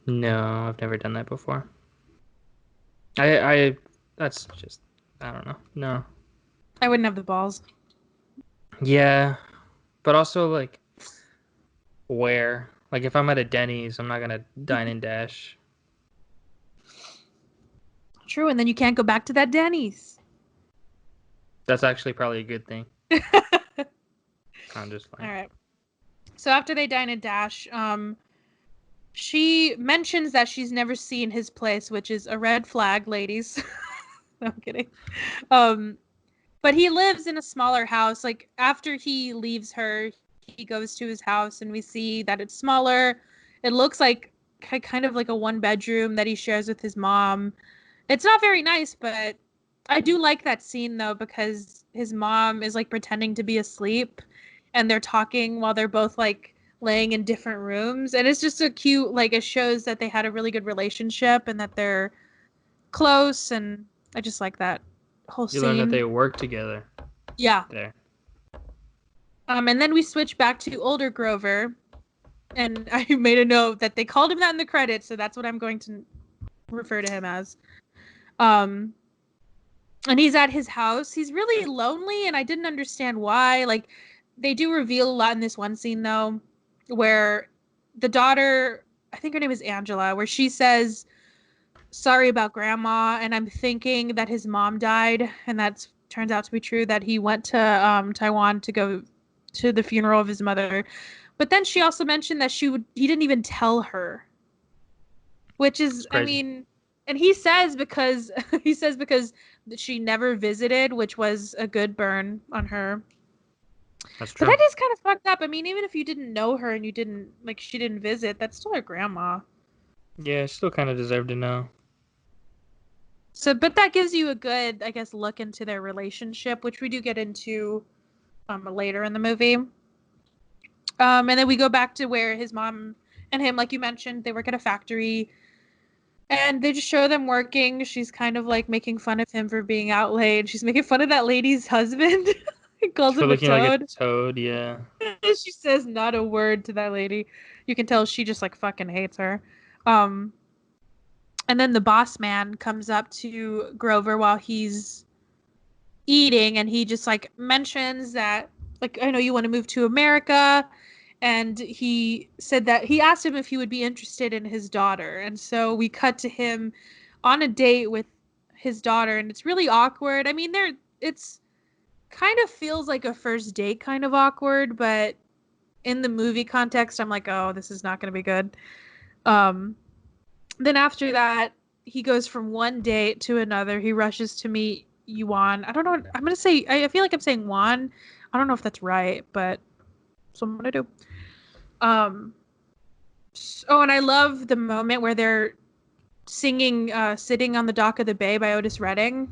I've never done that before. That's just, I don't know. No. I wouldn't have the balls. Yeah, but also like, where? Like, if I'm at a Denny's, I'm not gonna dine and dash. True, and then you can't go back to that Denny's. That's actually probably a good thing. I'm just All fine. right. So after they dine and dash, she mentions that she's never seen his place, which is a red flag, ladies. No, I'm kidding. But he lives in a smaller house. Like after he leaves her, he goes to his house and we see that it's smaller. It looks like kind of like a 1-bedroom that he shares with his mom. It's not very nice, but I do like that scene though because his mom is like pretending to be asleep and they're talking while they're both like laying in different rooms and it's just so cute. Like it shows that they had a really good relationship and that they're close, and I just like that whole You learn that scene. they work together Yeah. there. And then we switch back to older Grover, and I made a note that they called him that in the credits, so that's what I'm going to refer to him as. And he's at his house. He's really lonely, and I didn't understand why. Like, they do reveal a lot in this one scene, though, where the daughter, I think her name is Angela, where she says, sorry about grandma, and I'm thinking that his mom died, and that turns out to be true, that he went to Taiwan to go to the funeral of his mother. But then she also mentioned that he didn't even tell her, which It's is, I crazy. mean, and he says because she never visited, which was a good burn on her. That's But true. that is kind of fucked up. I mean, even if you didn't know her and you didn't like she didn't visit, that's still her grandma. Yeah, I still kind of deserve to know. So, but that gives you a good, I guess, look into their relationship, which we do get into later in the movie. And then we go back to where his mom and him, like you mentioned, they work at a factory. And they just show them working. She's kind of like making fun of him for being out late. She's making fun of that lady's husband. He calls For him a looking like a toad. toad, yeah. She says not a word to that lady. You can tell she just like fucking hates her. Um, and then the boss man comes up to Grover while he's eating, and he just like mentions that, like, I know you want to move to America. And he said that he asked him if he would be interested in his daughter. And so we cut to him on a date with his daughter, and it's really awkward. I mean, it's kind of feels like a first date kind of awkward, but in the movie context, I'm like, oh, this is not going to be good. Then after that, he goes from one date to another. He rushes to meet Yuan. I don't know. I'm going to say, I feel like I'm saying Juan. I don't know if that's right, but that's what I'm going to do. Oh, and I love the moment where they're singing Sitting on the Dock of the Bay by Otis Redding.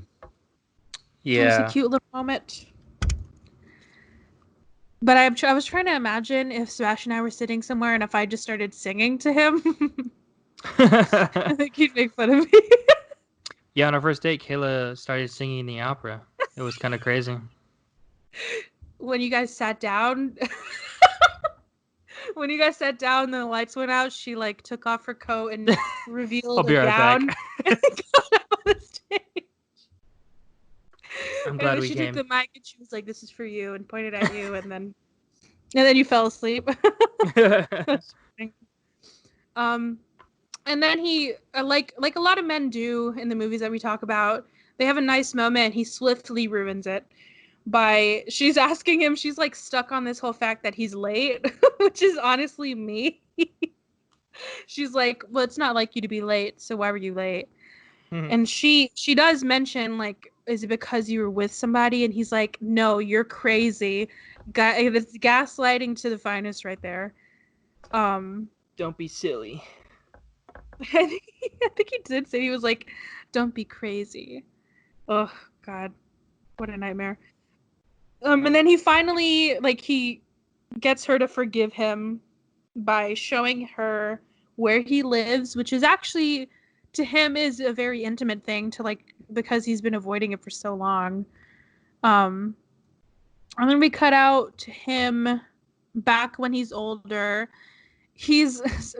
It was a Yeah. cute little moment. But I was trying to imagine if Sebastian and I were sitting somewhere and if I just started singing to him. I think he'd make fun of me. Yeah, on our first date, Kayla started singing the opera. It was kind of crazy. When you guys sat down, when you guys sat down and the lights went out, she like took off her coat and I'll revealed a be right back. gown and got up on the stage. I'm And glad then we she took came. the mic and she was like, "This is for you," and pointed at you, and then you fell asleep. That's funny. Um, And then he, like a lot of men do in the movies that we talk about, they have a nice moment and he swiftly ruins it by, she's asking him, she's like stuck on this whole fact that he's late, which is honestly me. She's like, well, it's not like you to be late, so why were you late? Mhm. And she does mention, like, is it because you were with somebody? And he's like, no, you're crazy. It's gaslighting to the finest right there. Don't be silly. I think he did say, he was like, don't be crazy. Oh God, what a nightmare. And then he finally, like, he gets her to forgive him by showing her where he lives, which is actually, to him, is a very intimate thing to, like, because he's been avoiding it for so long. Um, and then we cut out to him back when he's older.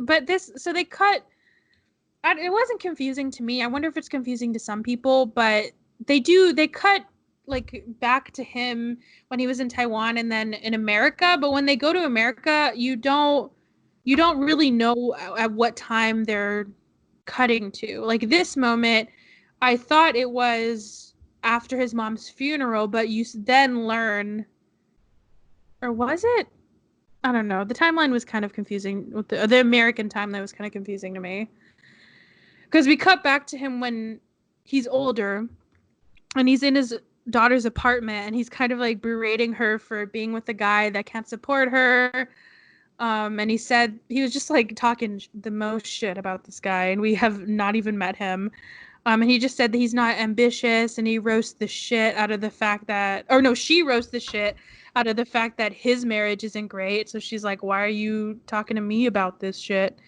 But this, so they cut, it wasn't confusing to me. I wonder if it's confusing to some people, but they cut, like, back to him when he was in Taiwan and then in America. But when they go to America, you don't really know at what time they're cutting to. Like, this moment, I thought it was after his mom's funeral, but you then learn, or was it? I don't know. The timeline was kind of confusing. With the American timeline was kind of confusing to me. Because we cut back to him when he's older and he's in his daughter's apartment and he's kind of like berating her for being with a guy that can't support her. And he said he was just like talking the most shit about this guy, and we have not even met him. And he just said that he's not ambitious, and he roasts the shit out of the fact that, or no, she roasts the shit out of the fact that his marriage isn't great. So she's like, why are you talking to me about this shit?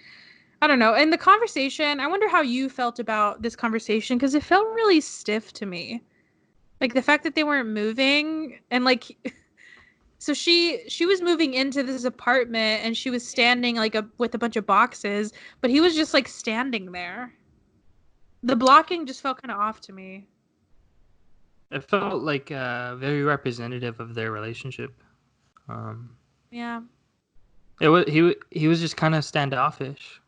I don't know. And the conversation, I wonder how you felt about this conversation, because it felt really stiff to me. Like the fact that they weren't moving, and like, so she was moving into this apartment and she was standing like with a bunch of boxes, but he was just like standing there. The blocking just felt kind of off to me. It felt like very representative of their relationship. Um, Yeah. he was just kind of standoffish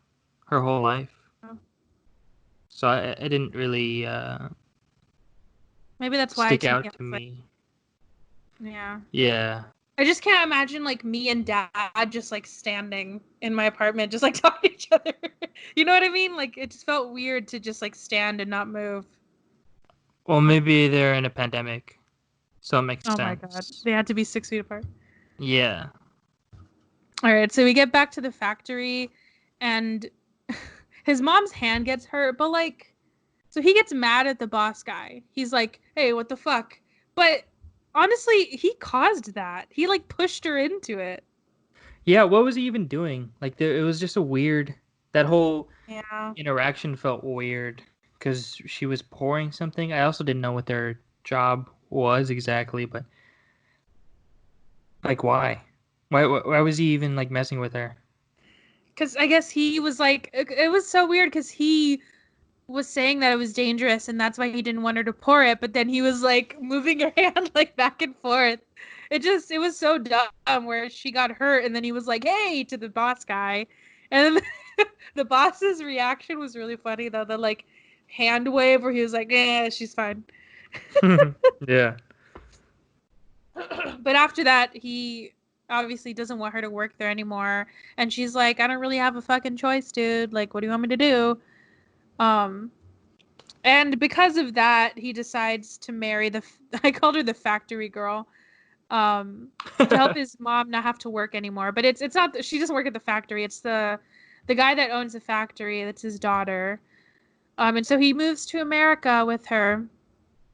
her whole life. Oh. So I didn't really Maybe that's why stick to me out I to was like, me. yeah. Yeah. I just can't imagine like me and dad just like standing in my apartment, just like talking to each other. You know what I mean? Like it just felt weird to just like stand and not move. Well, maybe they're in a pandemic, so it makes Oh my God. sense. They had to be 6 feet apart. Yeah. All right. So we get back to the factory and his mom's hand gets hurt, but like, so he gets mad at the boss guy. He's like, hey, what the fuck? But honestly, he caused that. He like pushed her into it. Yeah, what was he even doing? Like it was just a weird that whole Yeah. interaction felt weird because she was pouring something. I also didn't know what their job was exactly, but like why? Why was he even like messing with her? Because I guess he was like, it was so weird because he was saying that it was dangerous and that's why he didn't want her to pour it. But then he was like moving her hand like back and forth. It was so dumb where she got hurt and then he was like, hey, to the boss guy. And then the boss's reaction was really funny though. The like hand wave where he was like, she's fine. Yeah. But after that, he obviously doesn't want her to work there anymore. And she's like, I don't really have a fucking choice, dude. Like, what do you want me to do? Um, and because of that, he decides to marry I called her the factory girl, to help his mom not have to work anymore. But it's not, she doesn't work at the factory. It's the guy that owns the factory. That's his daughter. And so he moves to America with her.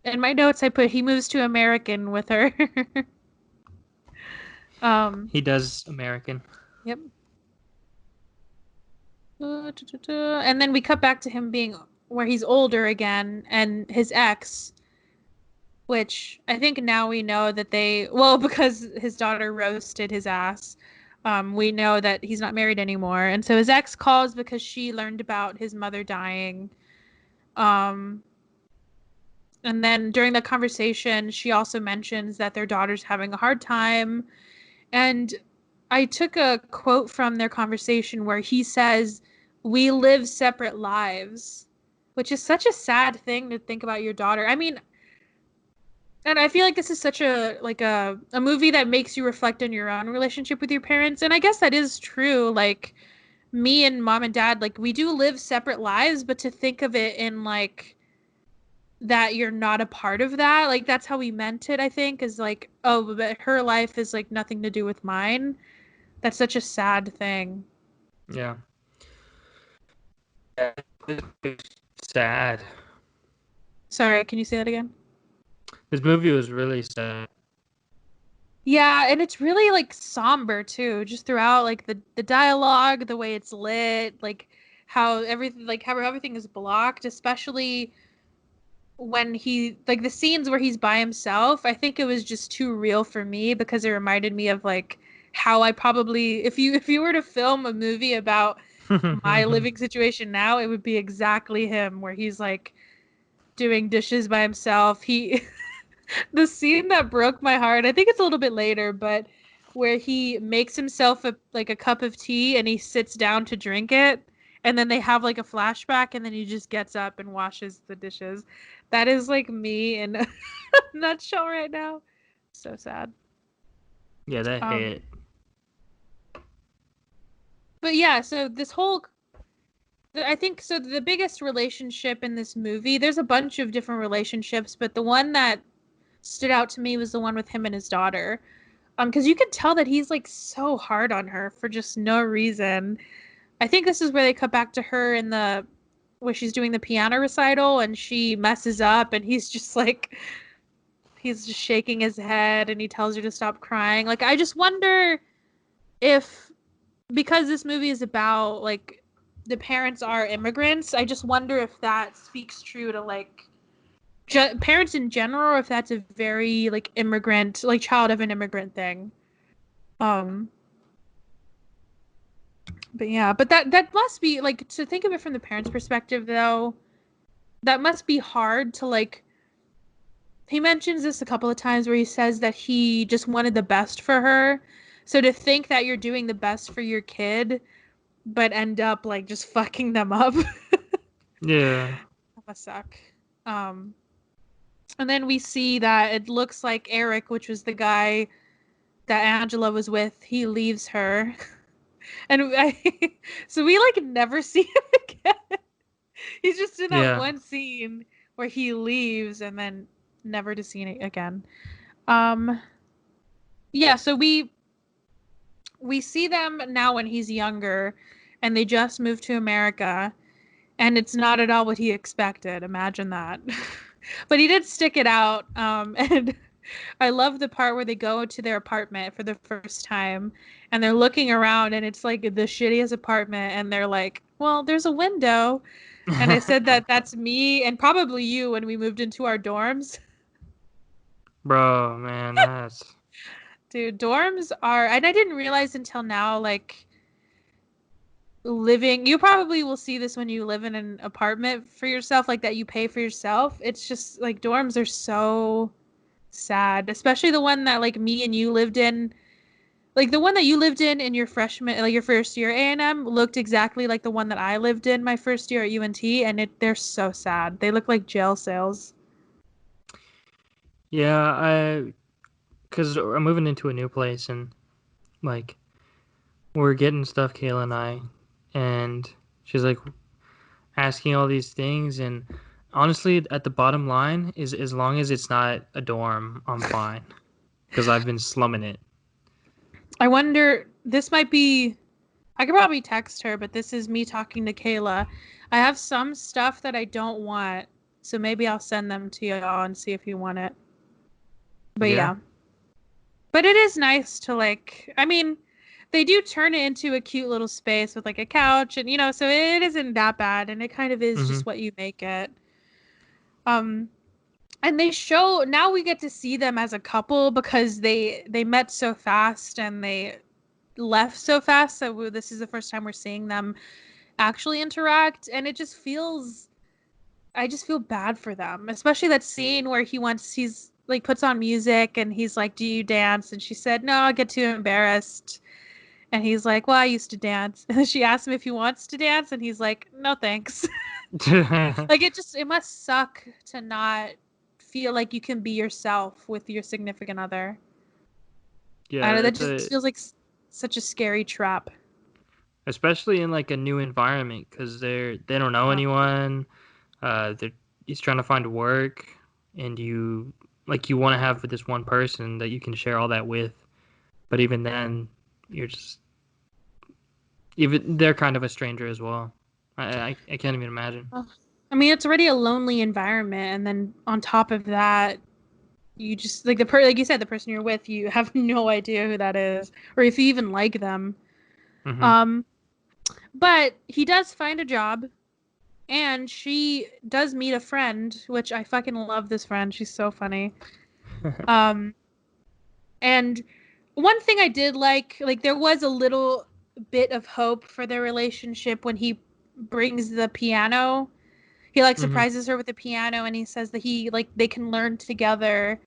In my notes, I put he moves to American with her. um, He does American. yep. And then we cut back to him being where he's older again and his ex, which I think now we know that well, because his daughter roasted his ass, we know that he's not married anymore. And so his ex calls because she learned about his mother dying. Um, and then during the conversation, she also mentions that their daughter's having a hard time. And I took a quote from their conversation where he says, we live separate lives, which is such a sad thing to think about your daughter. I mean, and I feel like this is such a movie that makes you reflect on your own relationship with your parents. And I guess that is true. Like me and mom and dad, like we do live separate lives, but to think of it in like that you're not a part of that, like that's how we meant it, I think, is like, oh, but her life is like nothing to do with mine. That's such a sad thing. Yeah. It's sad. Sorry, can you say that again? This movie was really sad. Yeah, and it's really like somber too, just throughout like the dialogue, the way it's lit, like how everything is blocked, especially when he like the scenes where he's by himself. I think it was just too real for me because it reminded me of like how I probably if you were to film a movie about my living situation now, it would be exactly him where he's like doing dishes by himself. He the scene that broke my heart, I think it's a little bit later, but where he makes himself a cup of tea and he sits down to drink it, and then they have like a flashback and then he just gets up and washes the dishes. That is like me in a nutshell right now. So sad. Yeah, that Um hit. but yeah, so this whole I think so the biggest relationship in this movie, there's a bunch of different relationships, but the one that stood out to me was the one with him and his daughter. Because you can tell that he's like so hard on her for just no reason. I think this is where they cut back to her in the where she's doing the piano recital and she messes up and he's just like he's just shaking his head and he tells her to stop crying. Like I just wonder if because this movie is about like the parents are immigrants, I just wonder if that speaks true to like parents in general, or if that's a very like immigrant, like child of an immigrant thing. Um, but yeah, but that must be like to think of it from the parents' perspective, though. That must be hard to like. He mentions this a couple of times where he says that he just wanted the best for her. So to think that you're doing the best for your kid, but end up like just fucking them up, that Yeah. must suck. Um, and then we see that it looks like Eric, which was the guy that Angela was with, he leaves her. And so we like never see him again. He's just in that Yeah. one scene where he leaves and then never to see it again. Um yeah, so we see them now when he's younger and they just moved to America and it's not at all what he expected. Imagine that. But he did stick it out. And I love the part where they go to their apartment for the first time and they're looking around and it's like the shittiest apartment and they're like, well, there's a window. And I said that that's me and probably you when we moved into our dorms. Bro, man, that's Dude, dorms are, and I didn't realize until now, like living, you probably will see this when you live in an apartment for yourself, like that you pay for yourself. It's just like dorms are so sad, especially the one that like me and you lived in. Like the one that you lived in your freshman, like your first year A&M looked exactly like the one that I lived in my first year at UNT, and they're so sad. They look like jail cells. yeah, cause I'm moving into a new place and like we're getting stuff, Kayla and I, and she's like asking all these things and honestly at the bottom line is as long as it's not a dorm, I'm fine. Cause I've been slumming it. I wonder, this might be, I could probably text her, but this is me talking to Kayla. I have some stuff that I don't want, so maybe I'll send them to y'all and see if you want it. But Yeah. yeah. But it is nice to like, I mean, they do turn it into a cute little space with like a couch and so it isn't that bad and it kind of is Mm-hmm. just what you make it. Um and they show now we get to see them as a couple because they met so fast and they left so fast, so this is the first time we're seeing them actually interact and it just feels I just feel bad for them, especially that scene where he's like puts on music and he's like, do you dance? And she said, no, I get too embarrassed. And he's like, well, I used to dance. And she asks him if he wants to dance, and he's like, no, thanks. Like, it must suck to not feel like you can be yourself with your significant other. I Yeah, don't know, that that's just a feels like such a scary trap. especially in like a new environment because they don't know Oh, anyone. They're he's trying to find work, and you want to have this one person that you can share all that with. But even then, you're just even they're kind of a stranger as well. I can't even imagine. oh. I mean, it's already a lonely environment, and then on top of that, you just like like you said, the person you're with, you have no idea who that is, or if you even like them. Hmm. Um, but he does find a job, and she does meet a friend, which I fucking love this friend. She's so funny. Um, and one thing I did like there was a little bit of hope for their relationship when he brings the piano. He like Hmm. surprises her with the piano, and he says that he like they can learn together.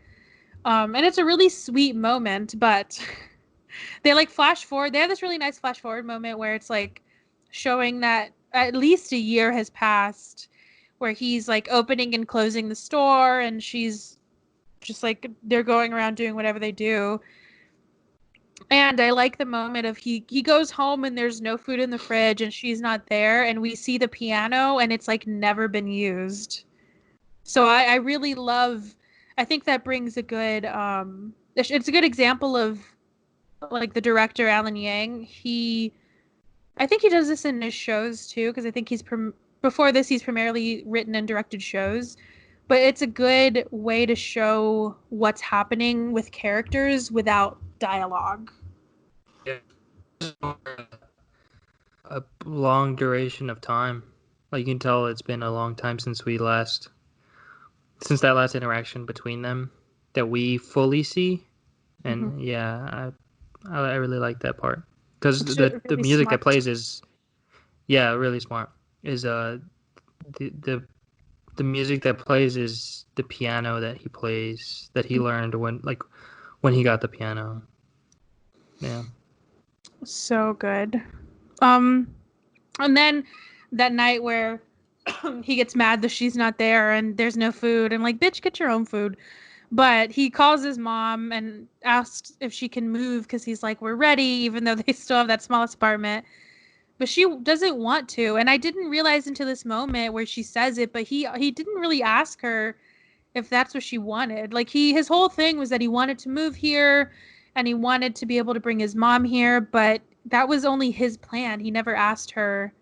And it's a really sweet moment, but they like flash forward. They have this really nice flash forward moment where it's like showing that at least a year has passed, where he's like opening and closing the store, and she's just like they're going around doing whatever they do. And I like the moment of he goes home and there's no food in the fridge and she's not there, and we see the piano and it's like never been used. So I really love. I think that brings a good it's a good example of like the director Alan Yang. I think he does this in his shows too, because I think before this he's primarily written and directed shows. But it's a good way to show what's happening with characters without dialogue. Yeah, a long duration of time. Like you can tell, it's been a long time since that last interaction between them that we fully see. Mm-hmm. And yeah, I really like that part because It's the really music that smart. plays is yeah really smart. Is the the the music that plays is the piano that he plays that he learned when he got the piano. Yeah. So good. Um, and then that night where he gets mad that she's not there and there's no food, and like, bitch, get your own food. But he calls his mom and asks if she can move because he's like, we're ready, even though they still have that smallest apartment. But she doesn't want to, and I didn't realize until this moment where she says it, but he didn't really ask her if that's what she wanted. Like his whole thing was that he wanted to move here and he wanted to be able to bring his mom here, but that was only his plan. He never asked her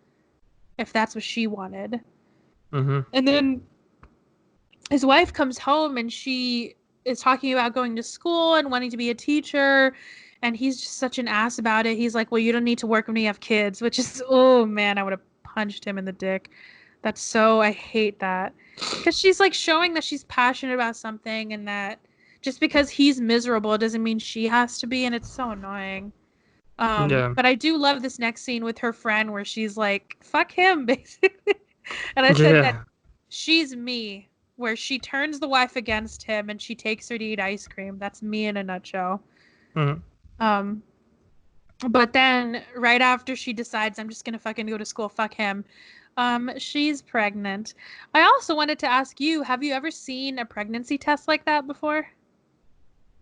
if that's what she wanted. Mm-hmm. And then his wife comes home and she is talking about going to school and wanting to be a teacher, and he's just such an ass about it. He's like, well, you don't need to work when you have kids, which is, oh man, I would have punched him in the dick. That's so, I hate that, because she's like showing that she's passionate about something, and that just because he's miserable doesn't mean she has to be, and it's so annoying. Yeah. But I do love this next scene with her friend where she's like, fuck him, basically. And I said that Yeah. she's me, where she turns the wife against him and she takes her to eat ice cream. That's me in a nutshell. Mm-hmm. Um, but then right after she decides I'm just gonna fucking go to school, fuck him, she's pregnant. I also wanted to ask you, have you ever seen a pregnancy test like that before?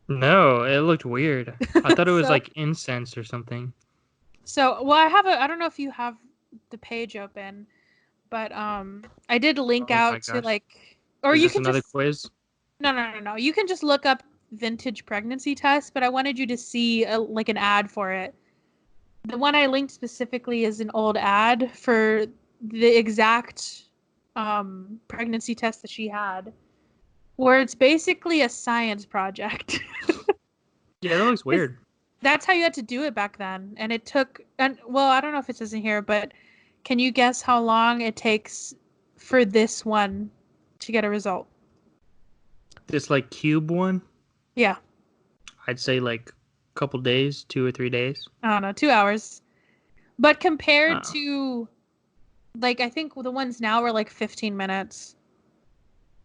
No, it looked weird. I thought it was so like incense or something. well, I don't know if you have the page open, but I did link Oh my out to gosh. like, or Is you this can another just quiz? no. You can just look up vintage pregnancy test, but I wanted you to see like an ad for it. The one I linked specifically is an old ad for the exact pregnancy test that she had, where it's basically a science project. Yeah, that looks 'Cause weird. that's how you had to do it back then, and it took. And well, I don't know if it says in here, but can you guess how long it takes for this one to get a result? This like cube one, Yeah, I'd say like a couple days, 2 or 3 days. I don't know, 2 hours. But compared Oh, to like, I think the ones now are like 15 minutes. I,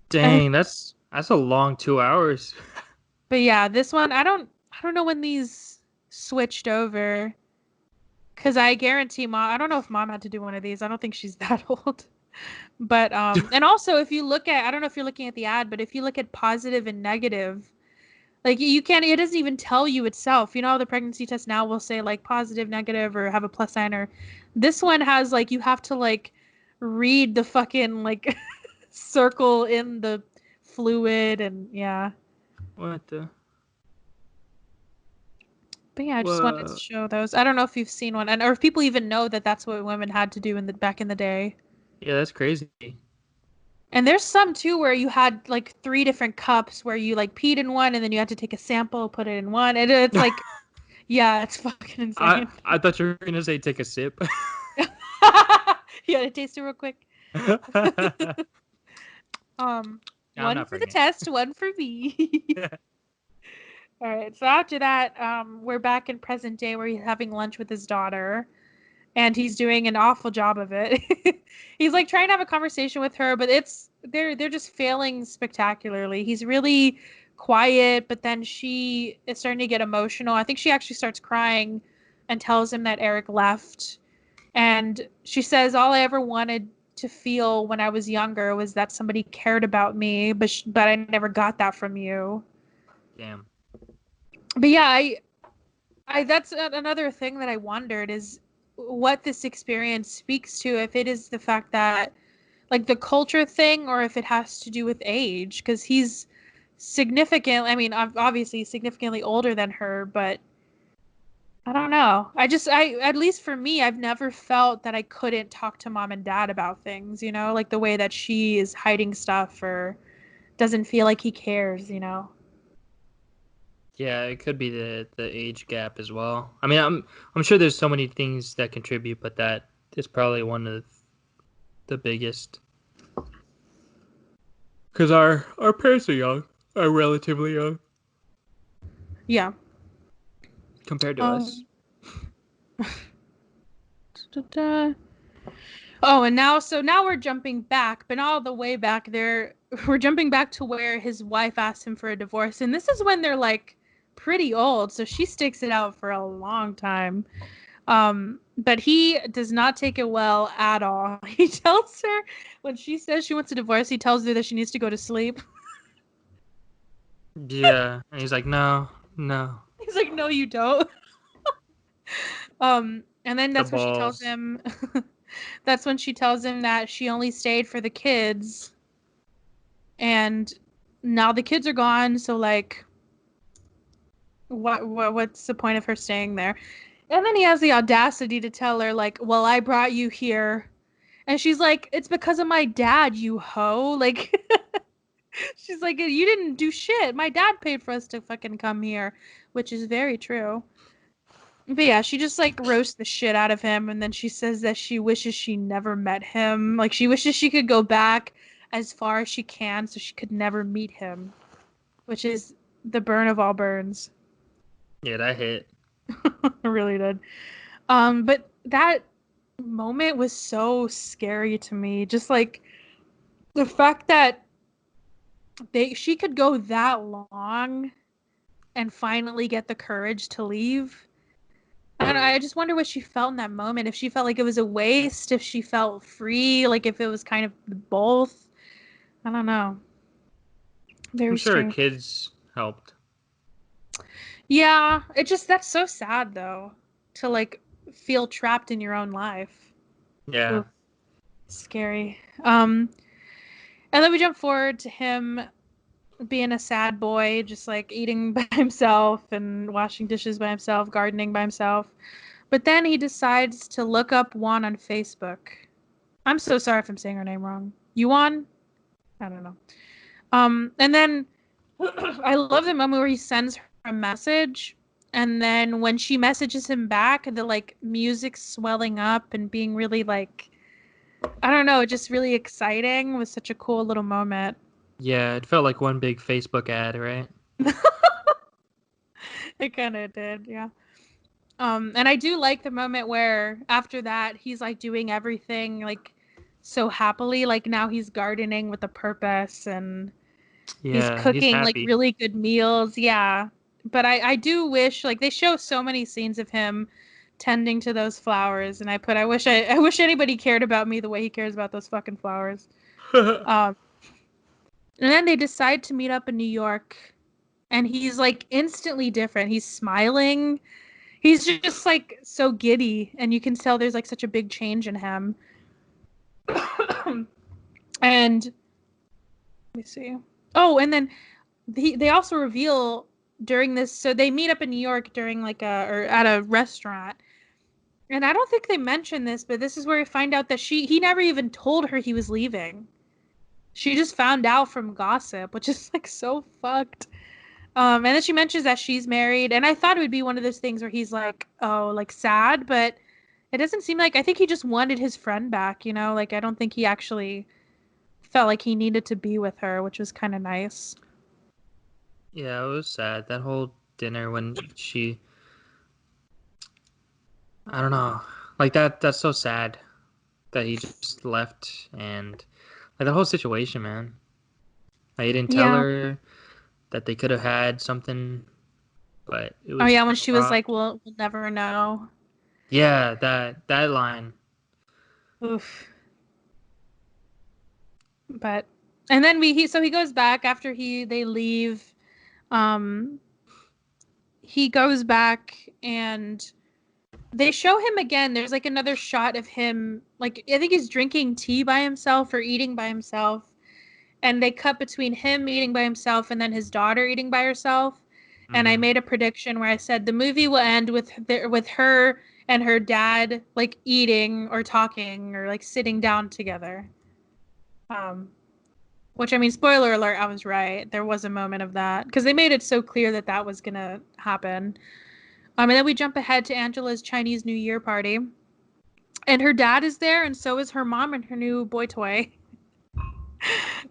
dang, that's a long 2 hours. but yeah, this one I don't know when these switched over. Because I guarantee mom, I don't know if mom had to do one of these. I don't think she's that old. But and also if you look at, I don't know if you're looking at the ad, but if you look at positive and negative, like you can't, it doesn't even tell you itself. You know, the pregnancy test now will say like positive, negative, or have a plus sign, or this one has like, you have to like read the fucking like circle in the fluid and yeah. What the? But yeah, I just wanted to Whoa. show those. I don't know if you've seen one, and or if people even know that that's what women had to do in the back in the day. Yeah, that's crazy. And there's some too where you had like 3 different cups where you like peed in one and then you had to take a sample, put it in one. And it's like, yeah, it's fucking I insane. I thought you were gonna say take a sip. You gotta taste it real quick. No, I'm One not for the pregnant. test, one for me. All right. So after that, we're back in present day where he's having lunch with his daughter. And he's doing an awful job of it. He's like trying to have a conversation with her, but they're just failing spectacularly. He's really quiet, but then she is starting to get emotional. I think she actually starts crying and tells him that Eric left. And she says, "All I ever wanted to feel when I was younger was that somebody cared about me, but I never got that from you." Damn. But yeah, I that's another thing that I wondered is what this experience speaks to, if it is the fact that like the culture thing or if it has to do with age, because he's significant, I mean obviously significantly older than her, but I don't know. I at least for me, I've never felt that I couldn't talk to mom and dad about things, you know, like the way that she is hiding stuff or doesn't feel like he cares, you know. Yeah, it could be the age gap as well. I mean, I'm sure there's so many things that contribute, but that is probably one of the biggest. Because our parents are young, are relatively young Yeah. compared to us. Um da-da. Oh, and now we're jumping back, but not all the way back there. We're jumping back to where his wife asked him for a divorce, and this is when they're like pretty old, so she sticks it out for a long time. But he does not take it well at all. He tells her when she says she wants a divorce, he tells her that she needs to go to sleep. Yeah, and he's like, no, no, He's like, "No, you don't." And then the that's when she tells balls. him that's when she tells him that she only stayed for the kids and now the kids are gone, so like what's the point of her staying there? And then he has the audacity to tell her like, "Well, I brought you here." And she's like, "It's because of my dad, you hoe." Like she's like, "You didn't do shit. My dad paid for us to fucking come here," which is very true. But yeah, she just like roasts the shit out of him, and then she says that she wishes she never met him. Like she wishes she could go back as far as she can so she could never meet him, which is the burn of all burns. Yeah, that hit. It really did. But that moment was so scary to me. Just like the fact that she could go that long and finally get the courage to leave. I don't know, I just wonder what she felt in that moment. If she felt like it was a waste, if she felt free, like if it was kind of both. I don't know. I'm Very sure her strange. kids helped. Yeah, it just that's so sad though to like feel trapped in your own life. Yeah, Oof, scary. And then we jump forward to him being a sad boy, just like eating by himself and washing dishes by himself, gardening by himself. But then he decides to look up Juan on Facebook. I'm so sorry if I'm saying her name wrong. Yuan? I don't know. And then I love the moment where he sends her a message, and then when she messages him back, the like music swelling up and being really like, I don't know, just really exciting was such a cool little moment. yeah, it felt like one big Facebook ad, right? It kind of did, yeah. And I do like the moment where after that he's like doing everything like so happily, like now he's gardening with a purpose and he's Yeah, he's cooking like happy. really good meals. Yeah. But I do wish like they show so many scenes of him tending to those flowers, and I wish anybody cared about me the way he cares about those fucking flowers. Um, and then they decide to meet up in New York, and he's like instantly different. He's smiling. He's just like so giddy, and you can tell there's like such a big change in him. And let me see. Oh, and then they also reveal during this. So they meet up in New York during like or at a restaurant. And I don't think they mentioned this, but this is where we find out that he never even told her he was leaving. She just found out from gossip, which is like so fucked. And then she mentions that she's married, and I thought it would be one of those things where he's like, oh, like sad, but it doesn't seem like. I think he just wanted his friend back, you know? Like I don't think he actually felt like he needed to be with her, which was kind of nice. Yeah, it was sad. That whole dinner when I don't know. Like that's so sad that he just left, and like the whole situation, man. Like, he didn't tell Yeah. her that they could have had something, but it Oh was yeah, when she was rough. like, we'll never know. Yeah, that line. Oof. But and then he goes back after they leave. Um, he goes back and they show him again. There's like another shot of him, like I think he's drinking tea by himself or eating by himself, and they cut between him eating by himself and then his daughter eating by herself. And I Mm-hmm. made a prediction where I said the movie will end with her and her dad like eating or talking or like sitting down together. Um, which I mean, spoiler alert, I was right. There was a moment of that because they made it so clear that that was gonna happen. And then we jump ahead to Angela's Chinese New Year party, and her dad is there, and so is her mom and her new boy toy.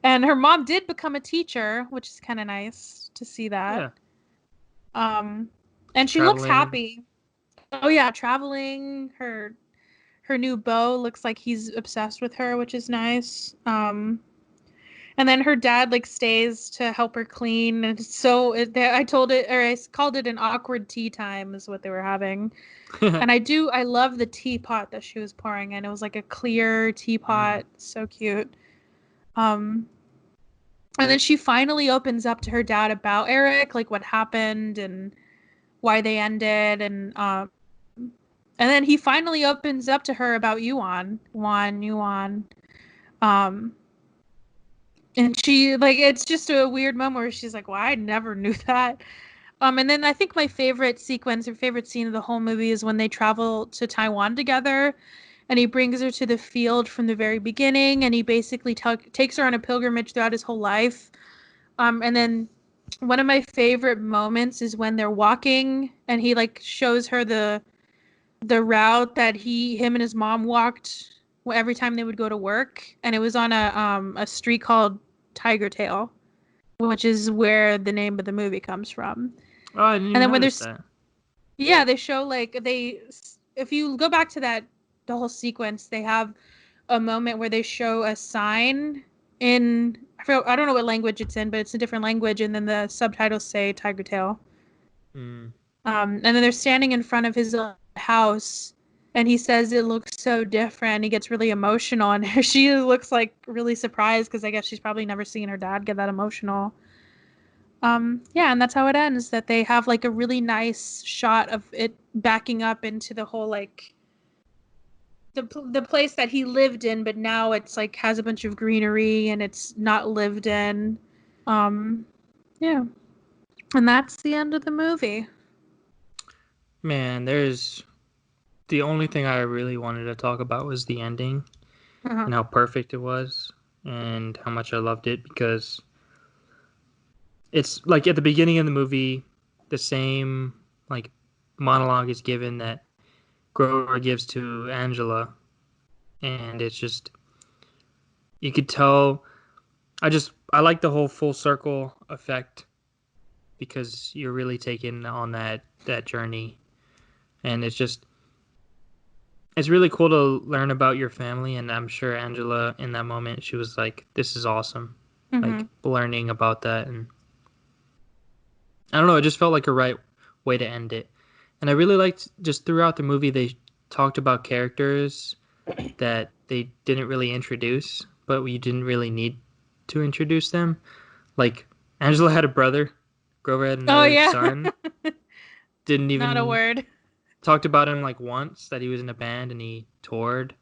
And her mom did become a teacher, which is kind of nice to see that. Yeah. And she looks Traveling. happy. Oh yeah, traveling. Her new beau looks like he's obsessed with her, which is nice. And then her dad like stays to help her clean, and I told it, or I called it an awkward tea time is what they were having. And I love the teapot that she was pouring in. It was like a clear teapot, so cute. And then she finally opens up to her dad about Eric, like what happened and why they ended, and then he finally opens up to her about Yuan. Um, and she like it's just a weird moment where she's like, "Well, I never knew that." And then I think my favorite sequence or favorite scene of the whole movie is when they travel to Taiwan together, and he brings her to the field from the very beginning, and he basically takes her on a pilgrimage throughout his whole life. And then one of my favorite moments is when they're walking, and he like shows her the route that him and his mom walked every time they would go to work, and it was on a street called Tiger Tail, which is where the name of the movie comes from. Oh, I didn't And even then when notice there's that. yeah, they show like if you go back to the whole sequence, they have a moment where they show a sign in I don't know what language it's in, but it's a different language, and then the subtitles say Tiger Tail. Mm. And then they're standing in front of his house, and he says it looks so different. He gets really emotional, and she looks like really surprised because I guess she's probably never seen her dad get that emotional. Yeah, and that's how it ends. That they have like a really nice shot of it backing up into the whole like the place that he lived in, but now it's like has a bunch of greenery and it's not lived in. Um, yeah, and that's the end of the movie. Man, there's the only thing I really wanted to talk about was the ending Uh-huh. and how perfect it was and how much I loved it because it's like at the beginning of the movie, the same like monologue is given that Grover gives to Angela, and it's just you could tell. I like the whole full circle effect because you're really taken on that journey, and it's really cool to learn about your family. And I'm sure Angela in that moment she was like, "This is awesome," like learning about that, and I don't know, it just felt like a right way to end it. And I really liked just throughout the movie they talked about characters that they didn't really introduce, but we didn't really need to introduce them. Like Angela had a brother, Grover had Oh another yeah. son. Didn't Not a even word. talked about him like once that he was in a band and he toured.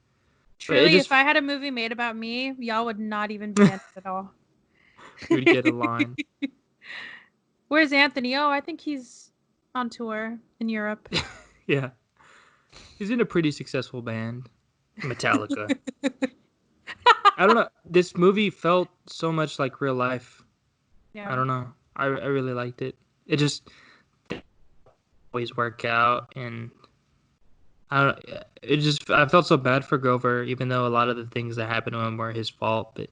But it Truly, if just I had a movie made about me, y'all would not even be in it at all. you would get a line. Where's Anthony? Oh, I think he's on tour in Europe. Yeah. He's in a pretty successful band, Metallica. I don't know. This movie felt so much like real life. I Yeah. don't know. I really liked it. It just always work out, and I don't. It just I felt so bad for Grover, even though a lot of the things that happened to him were his fault. But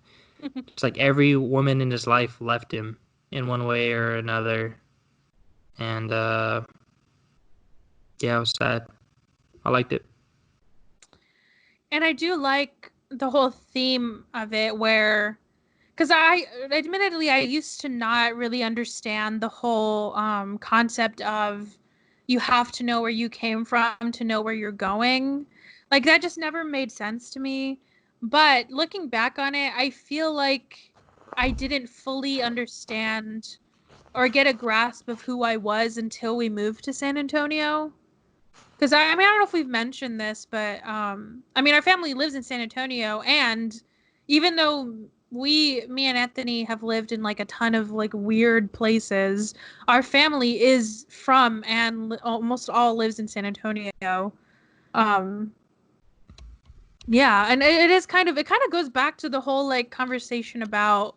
it's like every woman in his life left him in one way or another, and yeah, it was sad. I liked it. And I do like the whole theme of it where because I used to not really understand the whole concept of you have to know where you came from to know where you're going. Like that just never made sense to me. But looking back on it, I feel like I didn't fully understand or get a grasp of who I was until we moved to San Antonio. Because I mean, I don't know if we've mentioned this, but I mean, our family lives in San Antonio, and even though me and Anthony have lived in like a ton of like weird places, our family is from and almost all lives in San Antonio. Um, yeah, and it kind of goes back to the whole like conversation about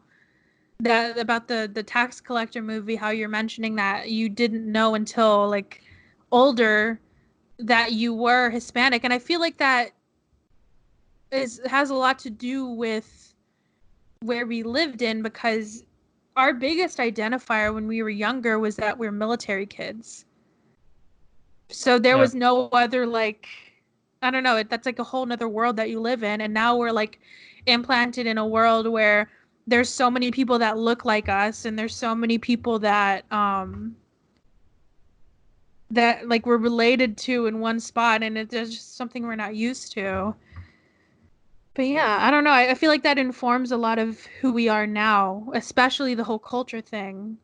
the tax collector movie, how you're mentioning that you didn't know until like older that you were Hispanic, and I feel like that has a lot to do with where we lived in because our biggest identifier when we were younger was that we're military kids. So there Yeah. was no other like I don't know, that's like a whole nother world that you live in, and now we're like implanted in a world where there's so many people that look like us and there's so many people that like we're related to in one spot, and it's just something we're not used to. But yeah, I don't know. I feel like that informs a lot of who we are now, especially the whole culture thing.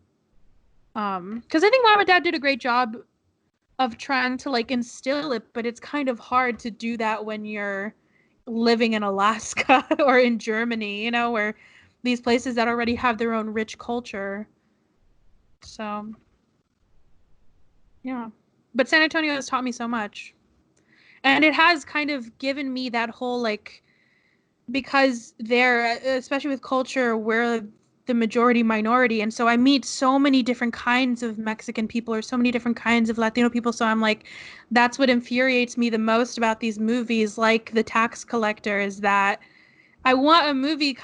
Because I think mom and dad did a great job of trying to like instill it, but it's kind of hard to do that when you're living in Alaska or in Germany, where these places that already have their own rich culture. So yeah, but San Antonio has taught me so much, and it has kind of given me that whole like because they're especially with culture we're the majority minority, and so I meet so many different kinds of Mexican people or so many different kinds of Latino people, so I'm like that's what infuriates me the most about these movies like The Tax Collector is that I want a movie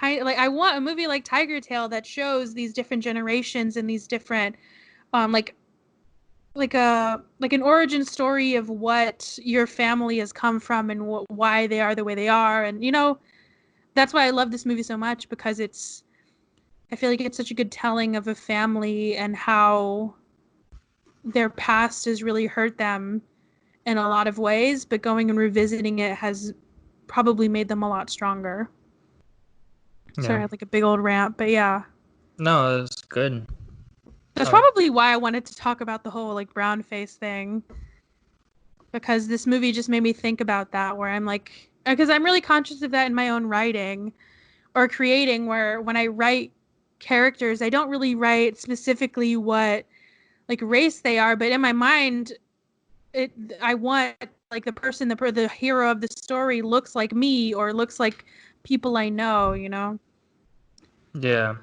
like Tiger Tail that shows these different generations and these different like like an origin story of what your family has come from and why they are the way they are, and that's why I love this movie so much because I feel like it's such a good telling of a family and how their past has really hurt them in a lot of ways, but going and revisiting it has probably made them a lot stronger. Sorry, I Yeah. had like a big old rant, but yeah. No, it's good. That's Uh, probably why I wanted to talk about the whole like brown face thing because this movie just made me think about that where I'm like because I'm really conscious of that in my own writing or creating where when I write characters, I don't really write specifically what like race they are, but in my mind, it I want like the person, the hero of the story looks like me or looks like people I know. yeah.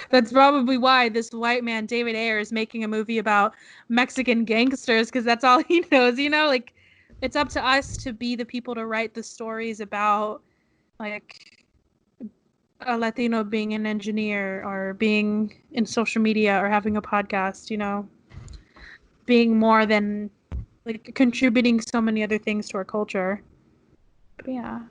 That's probably why this white man, David Ayer, is making a movie about Mexican gangsters because that's all he knows. Like it's up to us to be the people to write the stories about like a Latino being an engineer or being in social media or having a podcast, being more than like contributing so many other things to our culture. But yeah.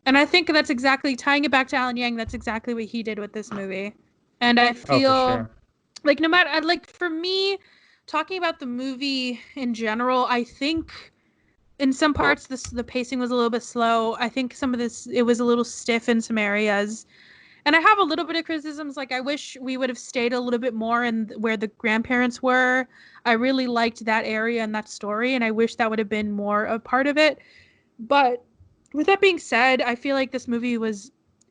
And I think that's exactly tying it back to Alan Yang, that's exactly what he did with this movie. And I Oh, for feel sure. like no matter like for me, talking about the movie in general, I think in some parts the pacing was a little bit slow. I think some of this it was a little stiff in some areas. And I have a little bit of criticisms. Like, I wish we would have stayed a little bit more in where the grandparents were. I really liked that area and that story, and I wish that would have been more a part of it. But with that being said, I feel like this movie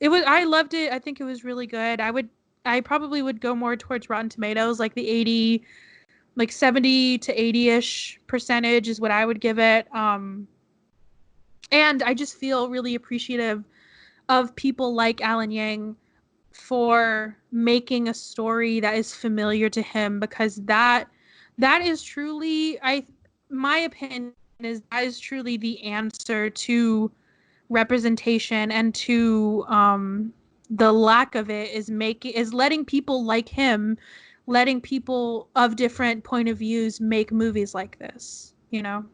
I loved it. I think it was really good. I probably would go more towards Rotten Tomatoes, like the 80, like 70 to 80-ish percentage is what I would give it. And I just feel really appreciative of people like Alan Yang for making a story that is familiar to him, because that is truly, my opinion is, that is truly the answer to representation, and to the lack of it is letting people like him, letting people of different point of views make movies like this, you know.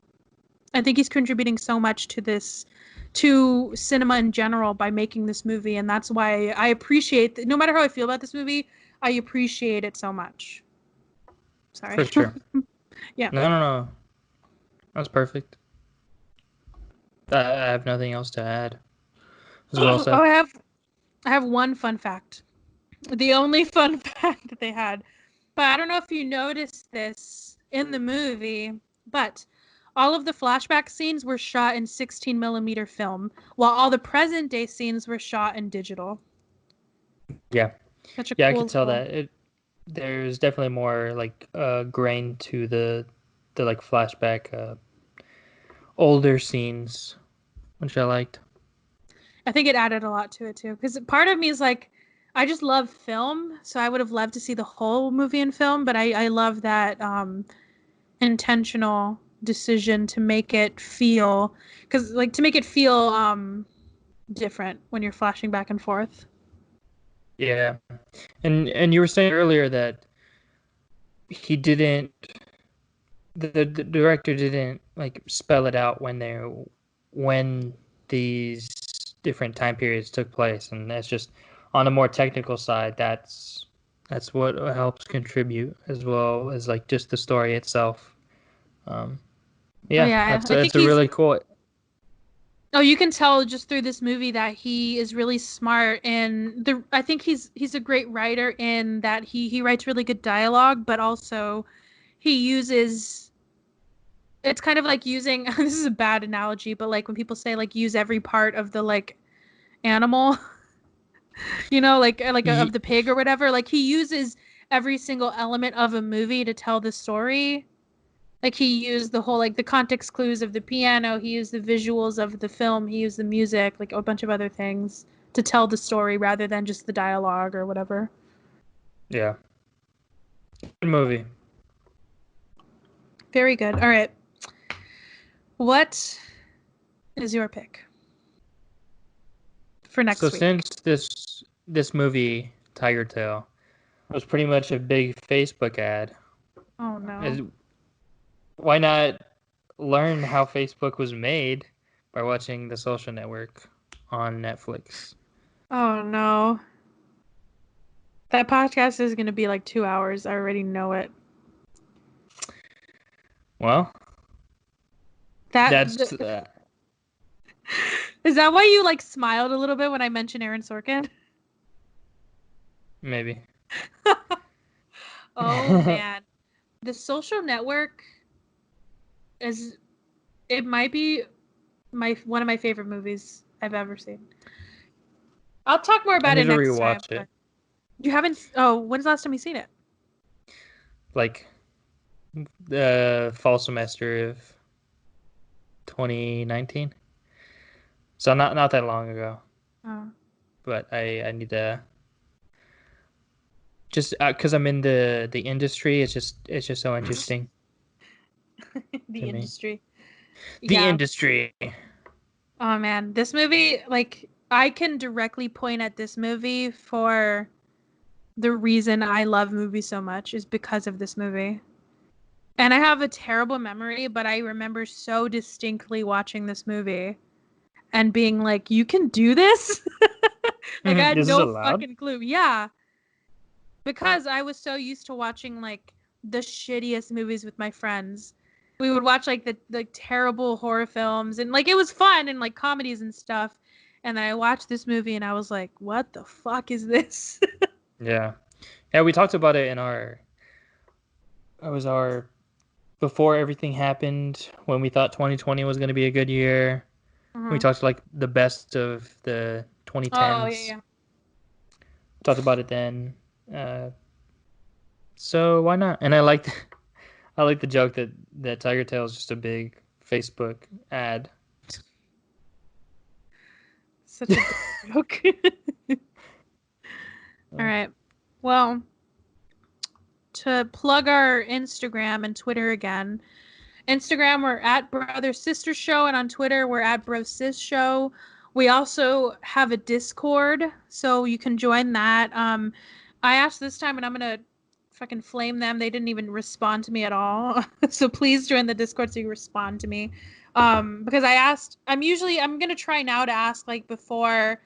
I think he's contributing so much to this, to cinema in general, by making this movie, and that's why I appreciate no matter how I feel about this movie, I appreciate it so much. For Sorry. sure. Yeah. No. That's perfect. I have nothing else to add. As well Oh, said. I have one fun fact. The only fun fact that they had. But I don't know if you noticed this in the movie, but all of the flashback scenes were shot in 16 millimeter film, while all the present day scenes were shot in digital. Yeah. Such a Yeah, I cool could tell little... that. There's definitely more like grain to the like flashback older scenes, which I liked. I think it added a lot to it too, because part of me is like, I just love film, so I would have loved to see the whole movie in film, but I love that intentional decision to make it feel, because like to make it feel different when you're flashing back and forth. Yeah. And you were saying earlier that he didn't the director didn't like spell it out when these different time periods took place, and that's just on a more technical side. That's what helps contribute, as well as like just the story itself. Um, Oh yeah, yeah, that's I think it's a he's... really cool. Oh, you can tell just through this movie that he is really smart, and I think he's a great writer in that he writes really good dialogue, but also he uses... It's kind of like using this is a bad analogy, but like when people say like use every part of the like animal, you know, like of Ye- the pig or whatever, like he uses every single element of a movie to tell the story. Like he used the whole, like the context clues of the piano, he used the visuals of the film, he used the music, like a bunch of other things to tell the story rather than just the dialogue or whatever. yeah, good movie. Very good. All right. What is your pick for So next week? since this movie Tiger Tail was pretty much a big Facebook ad, Oh no. is why not learn how Facebook was made by watching The Social Network on Netflix? Oh no. That podcast is going to be like 2 hours. I already know it. Well, That that's is that why you like smiled a little bit when I mentioned Aaron Sorkin? maybe. Oh man. The Social Network is... it might be my one of my favorite movies I've ever seen. I'll talk more I about need it to next time. rewatch it. But you haven't... oh, when's the last time you seen it? Like the fall semester of 2019. So not that long ago. Oh. But I need to just because I'm in the industry. It's just so interesting to The me. industry. The Yeah. industry. Oh man, this movie, like I can directly point at this movie for the reason I love movies so much is because of this movie. And I have a terrible memory, but I remember so distinctly watching this movie and being like, you can do this? Like I had This is no allowed. fucking clue. Yeah. Because I was so used to watching like the shittiest movies with my friends. We would watch like the terrible horror films, and like it was fun, and like comedies and stuff. And then I watched this movie and I was like, what the fuck is this? Yeah. Yeah, we talked about it in our before everything happened, when we thought 2020 was going to be a good year. We Mhm. talked like the best of the Oh, 2010s. yeah. Talked about it then. So why not? And I liked I like the joke that Tiger Tail is just a big Facebook ad. Such a dumb joke. All right. Well, to plug our Instagram and Twitter again. Instagram, we're at Brother Sister Show, and on Twitter, we're at Bro Sis Show. We also have a Discord, so you can join that. I asked this time, and I'm gonna fucking flame them. They didn't even respond to me at all. So please join the Discord so you respond to me. Because I asked, I'm gonna try now to ask like before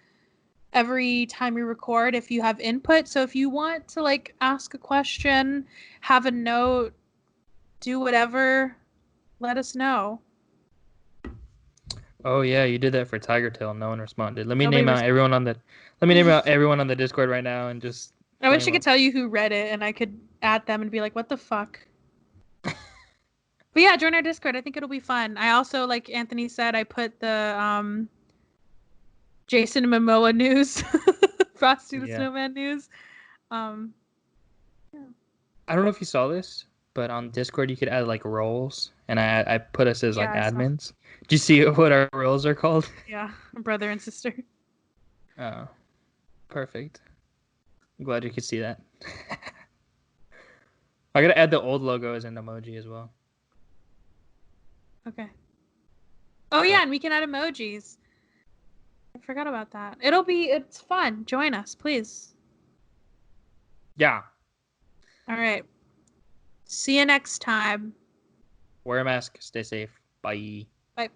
every time we record if you have input. So if you want to like ask a question, have a note, do whatever, let us know. Oh yeah, you did that for Tiger Tail. No one responded. Let me Nobody name out responded. everyone on the Let me name out everyone on the Discord right now and just I wish flame I could them. tell you who read it and I could add them and be like, what the fuck? But yeah, join our Discord. I think it'll be fun. I also, like Anthony said, I put the Jason Momoa news, Frosty the Yeah. Snowman news. Um, I don't know if you saw this, but on Discord you could add like roles, and I put us as yeah, like I saw. admins. Do you see what our roles are called? Yeah, brother and sister. Oh, perfect. I'm glad you could see that. I gotta add the old logo as an emoji as well. Okay. Oh yeah, and we can add emojis. I forgot about that. It's fun. Join us, please. Yeah. All right. See you next time. Wear a mask. Stay safe. Bye. Bye.